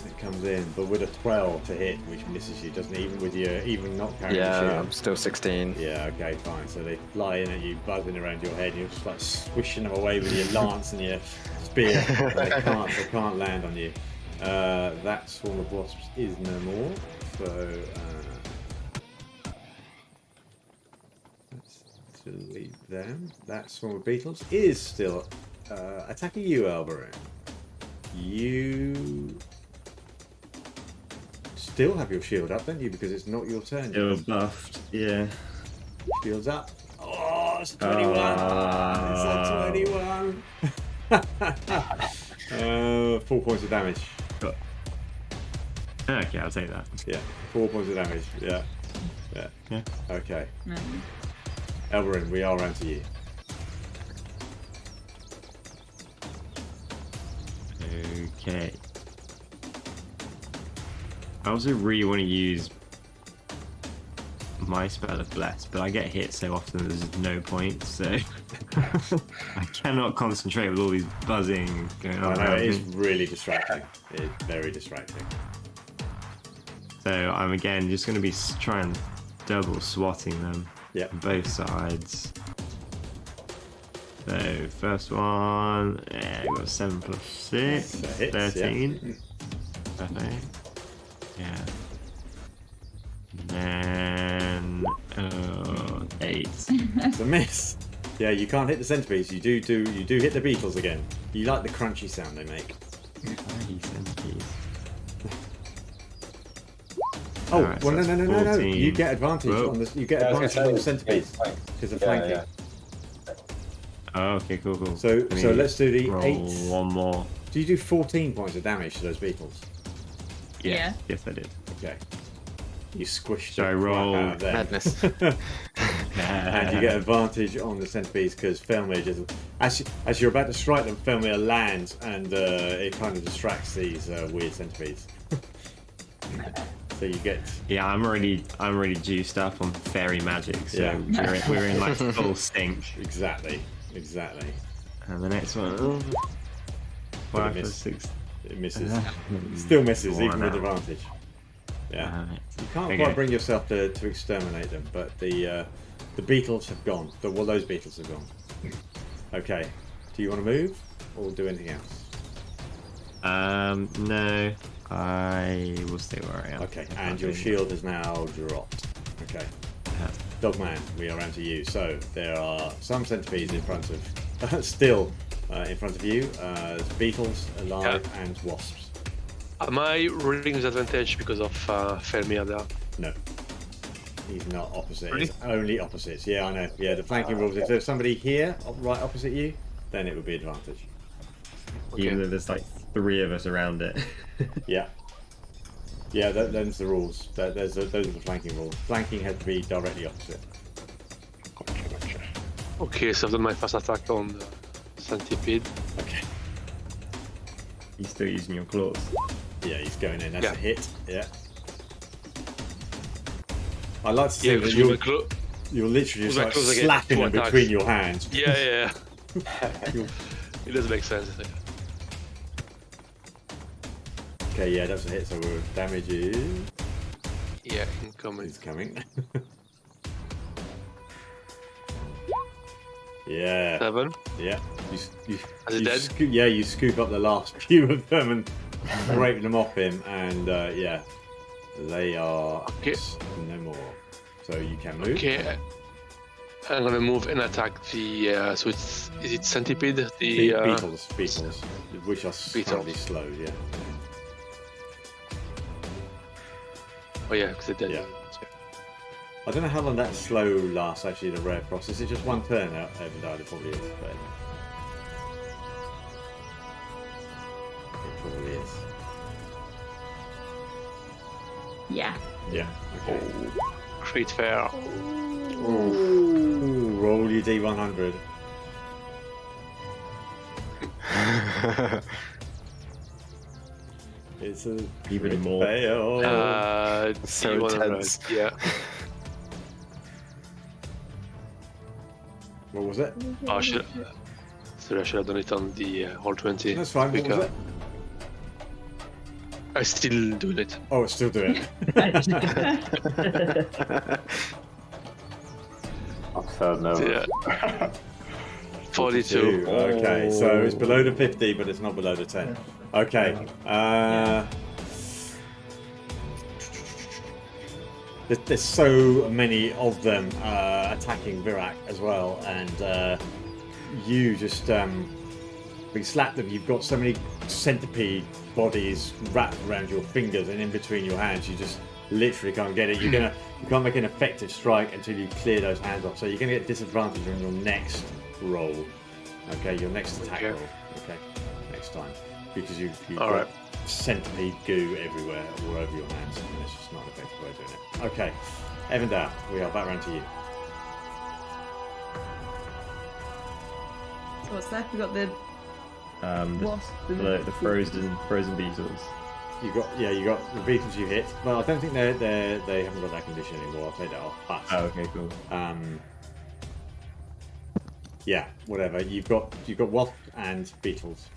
It comes in, but with a 12 to hit, which misses you, doesn't it? Even with your not carrying the shield. Yeah, I'm still 16. Yeah, okay, fine. So they fly in at you, buzzing around your head, and you're just like swishing them away with your lance and your spear. They can't land on you. That swarm of wasps is no more. So let's delete them. That swarm of beetles is still attacking you, Elbarin. You still have your shield up, don't you? Because it's not your turn. Still buffed, yeah. Shield's up. Oh, it's a 21. It's a 21. 4 points of damage. Okay, I'll take that. Yeah, 4 points of damage. Yeah. Yeah. Okay. Mm. Elbarin, we are on to you. Okay. I also really want to use my spell of Bless, but I get hit so often there's no point, so I cannot concentrate with all these buzzing going on. I know, around it is me. really distracting. It's very distracting. So I'm again just going to be trying double swatting them. Yep. On both sides. So first one, yeah, we got 7 plus 6, That hits, 13. Perfect. Yeah. And then 8. It's a miss. Yeah, you can't hit the centipedes. You do hit the beetles again. You like the crunchy sound they make. Oh, Alright, well, so no. that's You 14. get advantage Whoa. on the centipedes because of flanking. Yeah. Oh, okay, cool. So let's do the roll 8. one more. Do you do 14 points of damage to those beetles? Yeah. Yes, I did. Okay. You squished So I the crap roll out of them. Madness. And you get advantage on the centipedes because Felmir just, as you're about to strike them, Felmir lands and it kind of distracts these weird centipedes. So you get. Yeah, I'm already juiced up on fairy magic, so Yeah. we're in like full sync. Exactly. And the next one, oh, But 5 it plus missed. 6. It misses. Still misses, One even with out. advantage. Yeah. You can't Okay. quite bring yourself to exterminate them, but the beetles have gone. Those beetles have gone. Okay. Do you want to move or do anything else? No, I will stay where I am. Okay. And your shield has now dropped. Okay. Dogman, we are on to you. So there are some centipedes in front of, still in front of you. There's beetles, alive, and wasps. Am I rolling disadvantage because of Felmir there? No. He's not opposite. Really? It's only opposites. Yeah, I know. Yeah, the flanking rules. If there's somebody here, right opposite you, then it would be advantage. Even though there's like 3 of us around it. Yeah. Yeah, them's the rules. Those are the flanking rules. Flanking has to be directly opposite. Okay, so I've done my first attack on the centipede. Okay. He's still using your claws. Yeah, he's going in. That's Yeah. a hit. Yeah. I like to Yeah, think that because you're literally just with my like claws, I get slapping two them attacks. between your hands. yeah. It does make sense. I think. Okay, yeah, that's a hit. So damage is Yeah, incoming. coming. Yeah, 7. yeah. Is it dead? Yeah, you scoop up the last few of them and break them off him, and yeah, they are Okay. no more. So you can move. Okay. I'm gonna move and attack the. So is it centipede? The Beetles, which are slightly Beetles. slow. Yeah. Oh yeah, because they're dead. Yeah. I don't know how long that slow lasts. Actually, the rare cross. Is it just one turn? Evindal, it probably is. But it probably is. Yeah. Yeah. Okay. Crit fair. Ooh, roll your D100. It's a Even crit more. fail. So D100, intense. Yeah. What was it? Oh, shit. So I should have done it on the whole 20. That's fine. What was it? I still doing it. Oh, it's still doing it. Absurd no. Yeah. 42. Okay, so it's below the 50, but it's not below the 10. Okay. There's so many of them attacking Virak as well, and you just we slap them. You've got so many centipede bodies wrapped around your fingers and in between your hands. You just literally can't get it. You can't make an effective strike until you clear those hands off. So you're going to get disadvantage on your next roll. Okay, your next attack Okay. roll. Okay, next time because you've All got right. centipede goo everywhere, all over your hands, and it's just not an effective way of doing it. Okay, Evindal, we are back round to you. So what's left? We got the wasp. The frozen beetles. You got the beetles you hit. Well, I don't think they haven't got that condition anymore. I'll take that off. But, Oh, okay, cool. yeah, whatever. You've got wasp and beetles.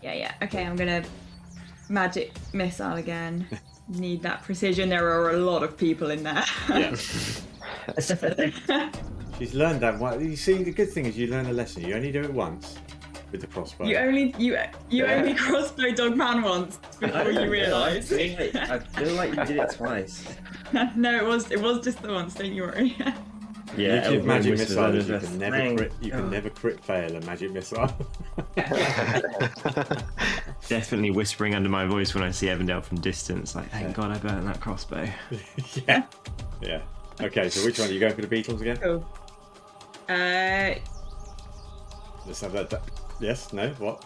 Yeah. Okay, I'm gonna magic missile again. Need that precision. There are a lot of people in there. Yeah. She's learned that one. You see, the good thing is you learn a lesson. You only do it once with the crossbow. You only crossbow Dogman once before you realise. I feel like you did it twice. No, it was just the once. Don't you worry. Yeah, Beauty of magic whispers missile under is you the can never thing. crit. You can never crit fail a magic missile. Definitely whispering under my voice when I see Evindal from distance. Like, thank God I burnt that crossbow. Yeah. Yeah. Okay, so which one are you going for the beetles again? Cool. Let's have that. Yes. No. What?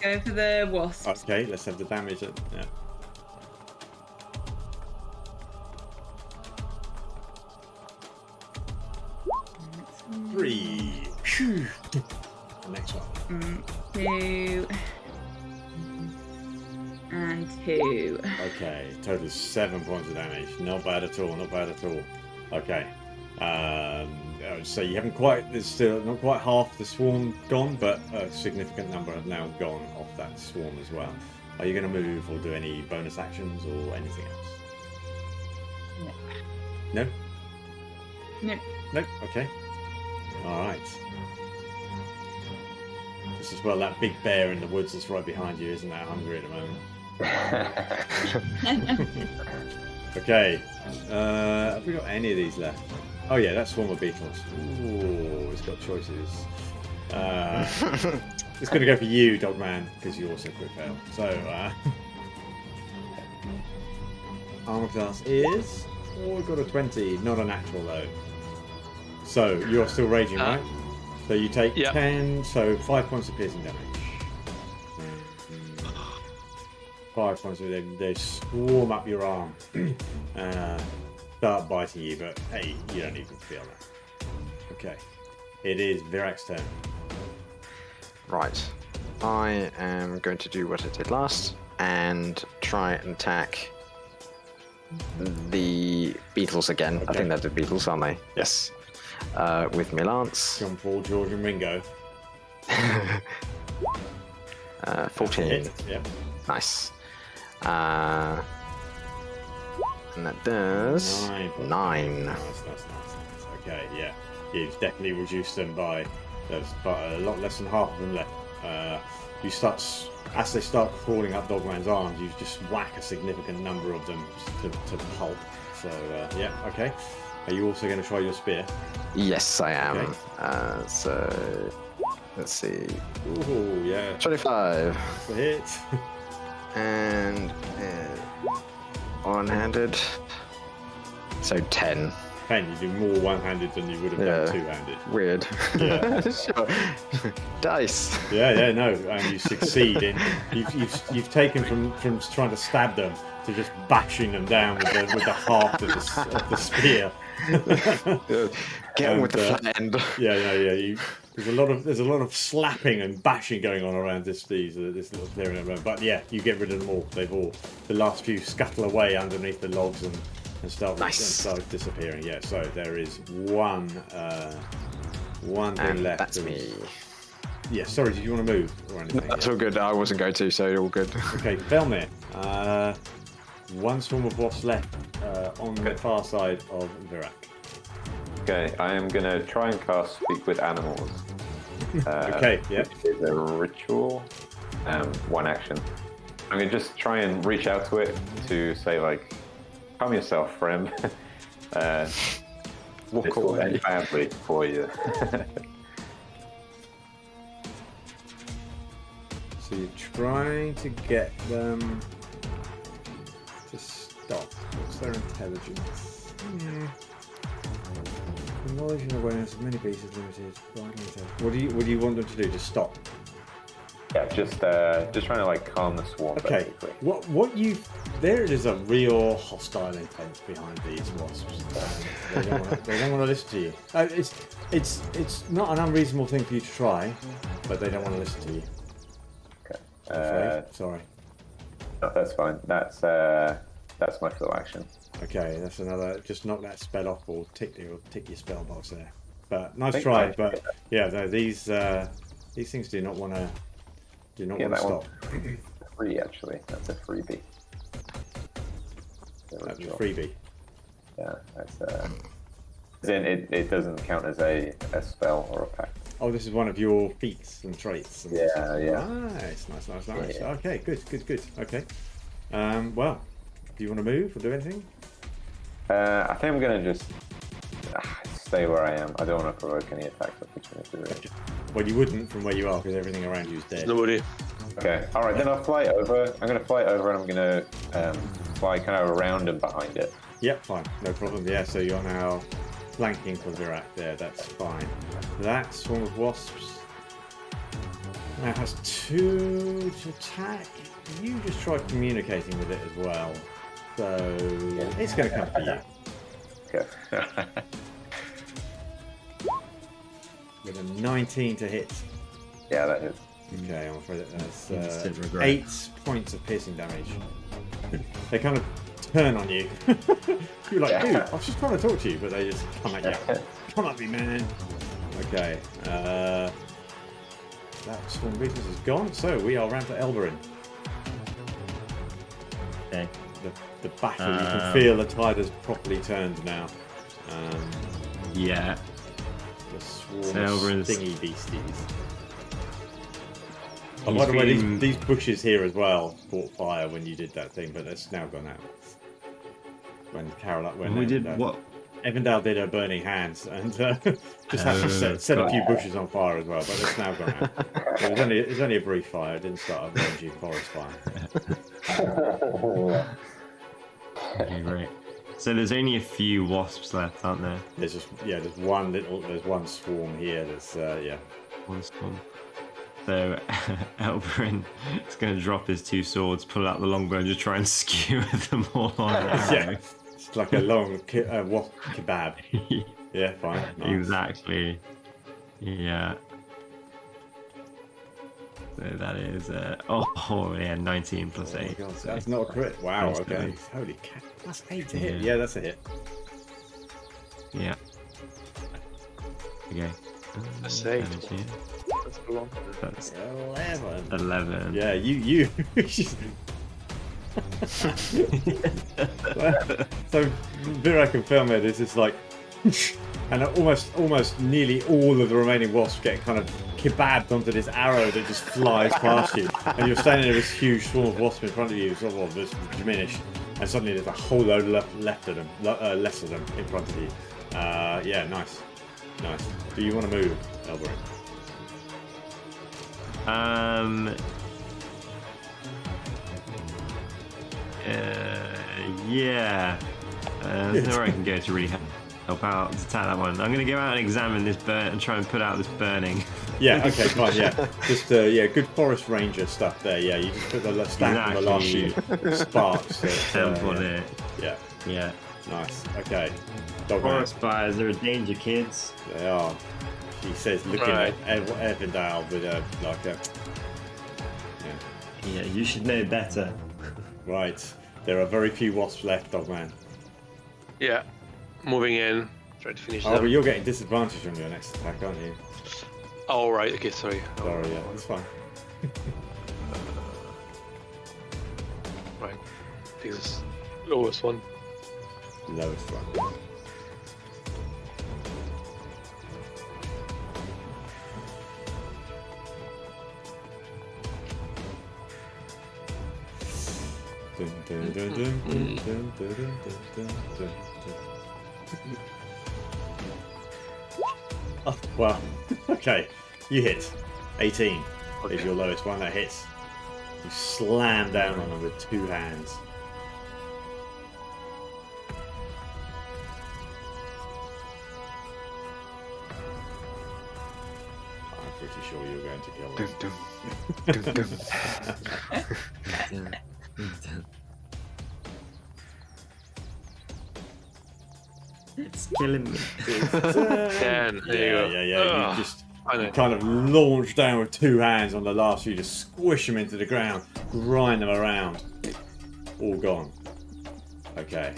Go for the wasp. Okay. Let's have the damage. Yeah. Three. Phew. The next one. 2 and 2. Okay, total is 7 points of damage. Not bad at all. Not bad at all. Okay. So you haven't quite. There's still not quite half the swarm gone, but a significant number have now gone off that swarm as well. Are you going to move or do any bonus actions or anything else? No. Nope. Nope. Okay. All right. Just as well, that big bear in the woods that's right behind you isn't that hungry at the moment. Okay. Have we got any of these left? Oh yeah, that's swarm of beetles. Ooh, it's got choices. It's going to go for you, Dogman, because you also crit fail. So, armor class is. Oh, we've got a 20. Not a natural though. So you're still raging, right? So you take 10. So 5 points of piercing damage. 5 points of they swarm up your arm, start biting you, but hey, you don't even feel that. Okay. it is Virak's turn. Right. I am going to do what I did last and try and attack the beetles again. I Okay. think they're the beetles, aren't they? Yes. With my lance. John Paul, George, and Ringo. 14. Hit. Yep. Nice. And that does 9. Nice. Okay, yeah. You've definitely reduced them by. There's a lot less than half of them left. You start as they start crawling up Dogman's arms. You just whack a significant number of them to pulp. So yeah, okay. Are you also going to try your spear? Yes, I am. Okay. So let's see. Ooh, yeah. 25. That's a hit. And one-handed. So 10. 10. You do more one-handed than you would have Yeah. done two-handed. Weird. Yeah. Sure. Dice. Yeah, no, and you succeed in you've taken from trying to stab them to just bashing them down with the haft of the spear. Get on with the And, flat end. Yeah. There's a lot of slapping and bashing going on around this little clearing around. But yeah, you get rid of them all. The last few scuttle away underneath the logs and start disappearing. Yeah, so there is one thing And left. that's me. Yeah, sorry, did you want to move or anything? That's Yeah. all good. I wasn't going to, so all good. Okay, Velmir. One swarm of wasps left on the far side of Virak. Okay, I am going to try and cast Speak with Animals. Okay, yep. It's a ritual. One action. I'm going to just try and reach out to it to say, like, calm yourself, friend. Walk This will away. end badly for you. So you're trying to get them to stop. What's their intelligence? Knowledge and awareness of many beasts is limited. What do you want them to do? To stop? Yeah, just trying to like calm the swarm. Okay. Basically. There is a real hostile intent behind these wasps. They don't want to listen to you. It's not an unreasonable thing for you to try, but they don't want to listen to you. Okay. I'm afraid. Sorry. No, that's fine. That's my full action. Okay, that's another. Just knock that spell off, or tick your spell box there. But nice Thank try. you. But yeah, no, these things do not want to that stop. 3 actually. That's a freebie. That's a freebie. Yeah, that's then it doesn't count as a spell or a pact. Oh, this is one of your feats and traits. And Yeah. Nice. Yeah. Okay, good. Okay. Well, do you want to move or do anything? I think I'm gonna just stay where I am. I don't want to provoke any attacks opportunity. Really. Well, you wouldn't from where you are because everything around you is dead. Nobody. Okay. All right. Then I'll fly over. I'm gonna fly over and I'm gonna fly kind of around and behind it. Yep, fine, no problem. Yeah, so you're now flanking for Virak there. That's fine. That swarm of wasps now has 2 to attack. You just try communicating with it as well. So it's going to come for you. Okay. With a 19 to hit. Yeah, that is. Okay, I'm afraid that's Instant regret. 8 points of piercing damage. They kind of turn on you. You're like, dude, I was just trying to talk to you, but they just come at you. Come at me, man. Okay, that swarm of beetles is gone, so we are round to Elberin. Okay. The battle, you can feel the tide has properly turned now. Yeah. The swarm So of Elberin's- stingy beasties. Oh, He's by the way, feeling- these bushes here as well caught fire when you did that thing, but that's now gone out. When we did what? Evindal did her burning hands and just had to set a few bushes on fire as well, but it's now gone out. It was only a brief fire. It didn't start a raging forest fire. Okay, great. So there's only a few wasps left, aren't there? There's one swarm here. There's One spawn. So Elberin is going to drop his 2 swords, pull out the longbow, and just try and skewer them all on. yeah. It's like a long wasp kebab. Yeah, fine. Nice. Yeah. So that is 19 plus Oh my 8. God, so that's not a crit. Wow. Nice Okay. nice. Holy cat. That's 8 to hit. Yeah. Yeah, that's a hit. Yeah. Okay. That's 8. damage here. That's the one. That's 11. 11. Yeah, you. So Virak and Felmed is just like, and almost nearly all of the remaining wasps get kind of kebabbed onto this arrow that just flies past you, and you're standing there with this huge swarm of wasps in front of you, sort of just diminished, and suddenly there's a whole load less of them in front of you. Yeah, nice. Do you want to move, Elberin? Yeah. There's nowhere I can go to really help out to attack that one. I'm going to go out and examine this burn and try and put out this burning. Yeah, okay, fine, yeah. Just, good forest ranger stuff there, yeah. You just put the stack on the last few sparks. Temp on it. Yeah, Yeah. nice. Okay. Dogman. Forest fires are a danger, kids. They are. He says, looking Right. at Evindal with a. Yeah, you should know better. Right. There are very few wasps left, Dogman. Yeah. Moving in. Trying to finish Oh, but them. you're getting disadvantage on your next attack, aren't you? Oh, right. Okay, sorry. Sorry, yeah, that's fine. Right. I think this is lowest one. Lowest one. Dun, dun, dun, dun, dun, dun, dun, dun, dun, dun. Oh, well, okay. You hit. 18 is your lowest one. That hits. You slam down on them with 2 hands. I'm pretty sure you're going to kill them. It's killing me. 10. There you go. Yeah. Ugh, You just I know. kind of launch down with 2 hands on the last few, just squish them into the ground, grind them around. All gone. Okay,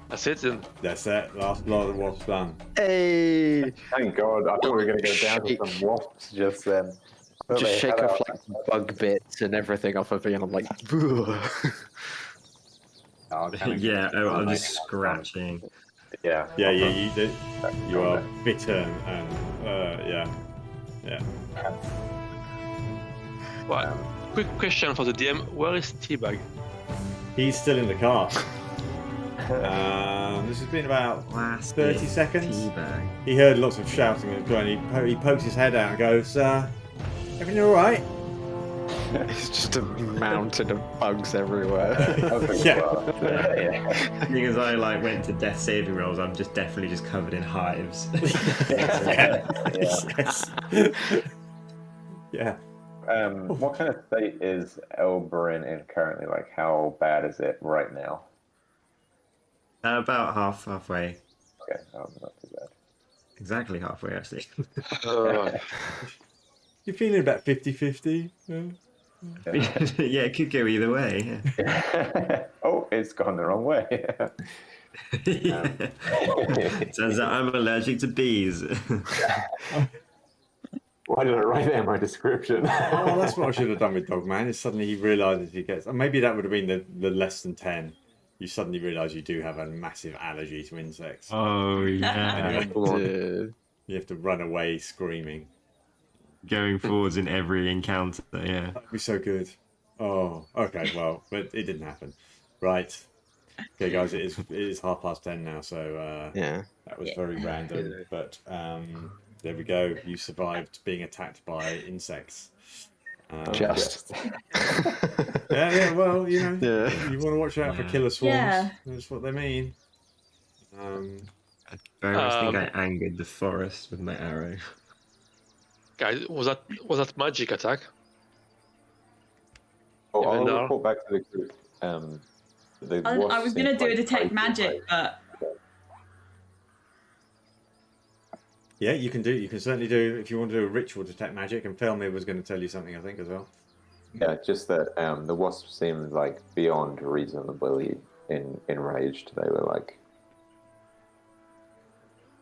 That's it then. that's it. Last lot of wasps done. Hey, Thank God. I thought we were going to go down to some wasps just then. But just they shake had off our- like bug bits and everything off of me, and I'm like, Oh, kinda Yeah, good. I'm just scratching. Yeah. Yeah, you do. You are bitten and yeah. Well, quick question for the DM. Where is Teabag? He's still in the car. This has been about 30 seconds. Teabag. He heard lots of shouting and going. He pokes his head out and goes, "Everything all right?" it's just a mountain of bugs everywhere. Yeah. Because I went to death saving rolls, I'm just definitely just covered in hives. Yeah. What kind of state is Elberin in currently? Like, how bad is it right now? About halfway. Okay, not too bad. Exactly halfway, actually. You're feeling about 50-50? Yeah, it could go either way. Yeah. Oh, it's gone the wrong way. Turns out I'm allergic to bees. Why did I write that in my description? Oh, that's what I should have done with Dogman. Is suddenly he realises he gets. Maybe that would have been the less than 10. You suddenly realise you do have a massive allergy to insects. Oh, yeah. You have to run away screaming. Going forwards in every encounter, yeah. That'd be so good. Oh, okay. Well, but it didn't happen. Right. Okay, guys. It is 10:30 now. So Yeah. that was very random. But there we go. You survived being attacked by insects. Just. Yeah. Well, you know, Yeah. you want to watch out for killer swarms. Yeah. That's what they mean. I very much think I angered the forest with my arrow. Guys, was that magic attack? Oh, I'll Evindal? report back to the group. The I was wasps going to seem do a like detect crazy, magic, like- but Yeah, you can do. You can certainly do if you want to do a ritual detect magic. And Felmir was going to tell you something, I think, as well. Yeah, just that the wasp seemed like beyond reasonably enraged. They were like,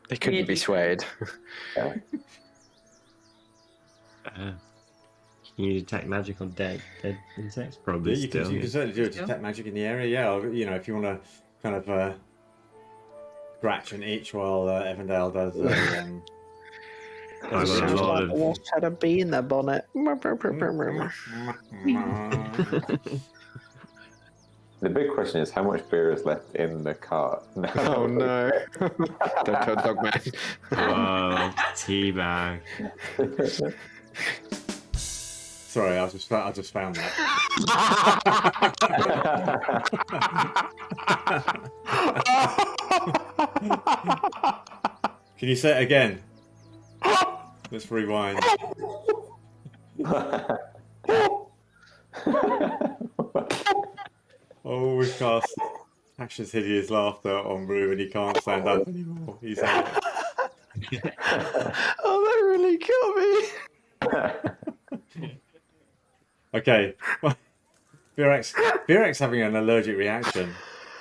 They couldn't be Weirdly swayed. yeah. Can you detect magic on dead insects? Probably Yeah, you still. can certainly do a Still. detect magic in the area. Yeah, or, you know, if you want to kind of scratch and itch while Evindal does. I've got a lot of. wasp had a bee in their bonnet. The big question is how much beer is left in the cart. Oh no! Don't tell Dogman. Oh, teabag. Sorry, I just found that. Can you say it again? Let's rewind. Oh, we've cast Tasha's hideous laughter on Rue and he can't stand up anymore. He's like, Oh, that really got me. okay. Well, Virex having an allergic reaction.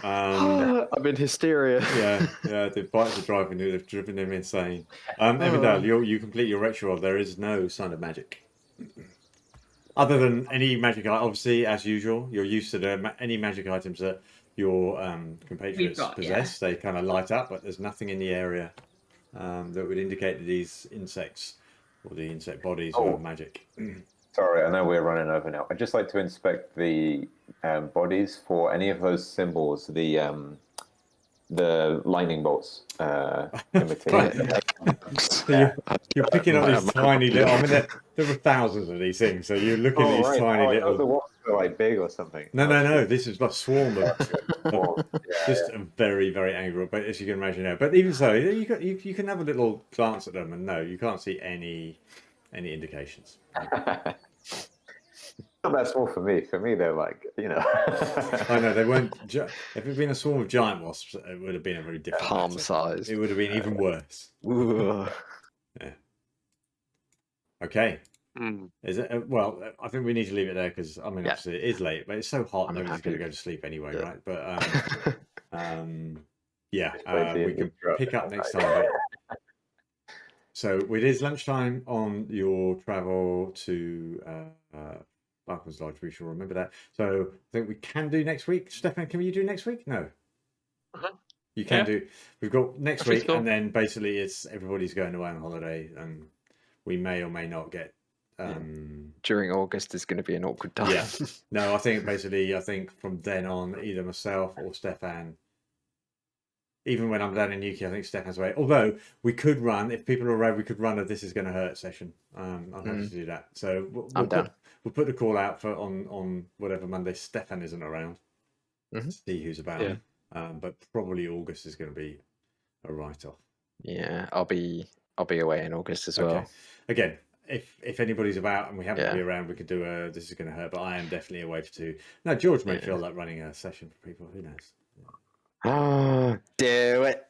I'm in hysteria. Yeah, the bites are driven him insane. Evindal, you complete your ritual. There is no sign of magic. Other than any magic, obviously, as usual, you're used to any magic items that your compatriots possess. They kind of light up, but there's nothing in the area that would indicate that these insects or the insect bodies are magic. Sorry, I know we're running over now. I'd just like to inspect the bodies for any of those symbols, the lightning bolts. You're picking up these tiny little. I mean, there were thousands of these things, so you're looking at these tiny little. The wasps are like big or something. No. This is like a swarm of just a very, very angry. But as you can imagine, But even so, you can have a little glance at them, and no, you can't see any indications. Not that small for me. For me, they're like, I know they weren't. If it had been a swarm of giant wasps, it would have been a very different. Palm matter. size. It would have been even worse. Yeah. Okay. Is it? Well, I think we need to leave it there because obviously it is late, but it's so hot. Nobody's going to go to sleep anyway, right? But we can pick up next time. So it is lunchtime on your travel to Falcon's Lodge. We shall remember that. So I think we can do next week. Stefan, can you do next week? No. You can do. We've got next week, and then basically it's everybody's going away on holiday, and we may or may not get. During August is going to be an awkward time. Yeah. No, I think from then on, either myself or Stefan. Even when I'm down in UK, I think Stefan's away. Although we could run, if people are around, we could run a "This Is Going to Hurt" session. I'm happy to do that. So we'll put the call out for on whatever Monday Stefan isn't around. See who's about. Yeah. But probably August is going to be a write-off. Yeah, I'll be away in August as well. Again, if anybody's about and we happen to be around, we could do a "This Is Going to Hurt." But I am definitely away for 2. Now George may feel like running a session for people. Who knows? Oh, do it.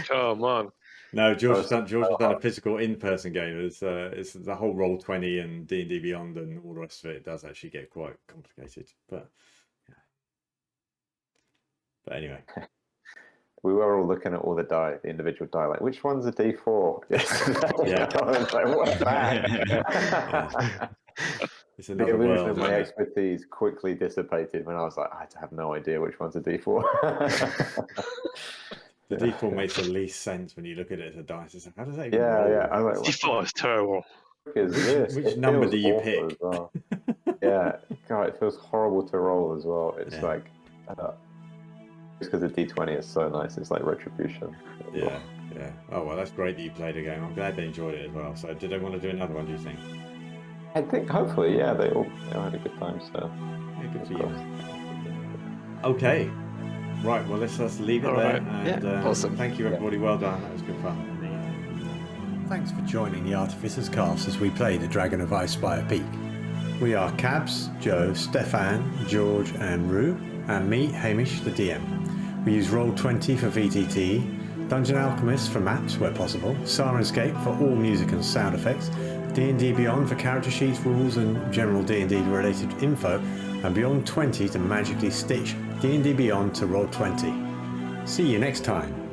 Come on. No, George has done a physical in-person game. It's the whole Roll20 and D&D Beyond and all the rest of it. It does actually get quite complicated, but anyway. We were all looking at all the individual die, like, which one's a D4? Yeah. I was like, what's that? It's The another illusion world. of my expertise quickly dissipated when I was like, I have no idea which one's a D4. The D4 makes the least sense when you look at it as a dice. It's like, how does that even Yeah. roll? I'm like, what D4 is terrible. is this? Which It number feels do you awful pick? as well. Yeah, God, it feels horrible to roll as well. It's Yeah. like, just because the D20 is so nice, it's like retribution. Yeah. Oh, well, that's great that you played a game. I'm glad they enjoyed it as well. So did they want to do another one, do you think? I think hopefully, yeah, they all had a good time. So Yeah, good for of you. course. Okay. Right, well, let's just leave it All there. right. And, Awesome. Thank you, everybody. Well done. That was good fun. Thanks for joining the Artificers Cast as we play the Dragon of Icespire Peak. We are Cabs, Joe, Stefan, George, and Rue, and me, Hamish, the DM. We use Roll20 for VTT, Dungeon Alchemist for maps where possible, Sirenscape for all music and sound effects, D&D Beyond for character sheets, rules and general D&D related info, and Beyond 20 to magically stitch D&D Beyond to Roll20. See you next time.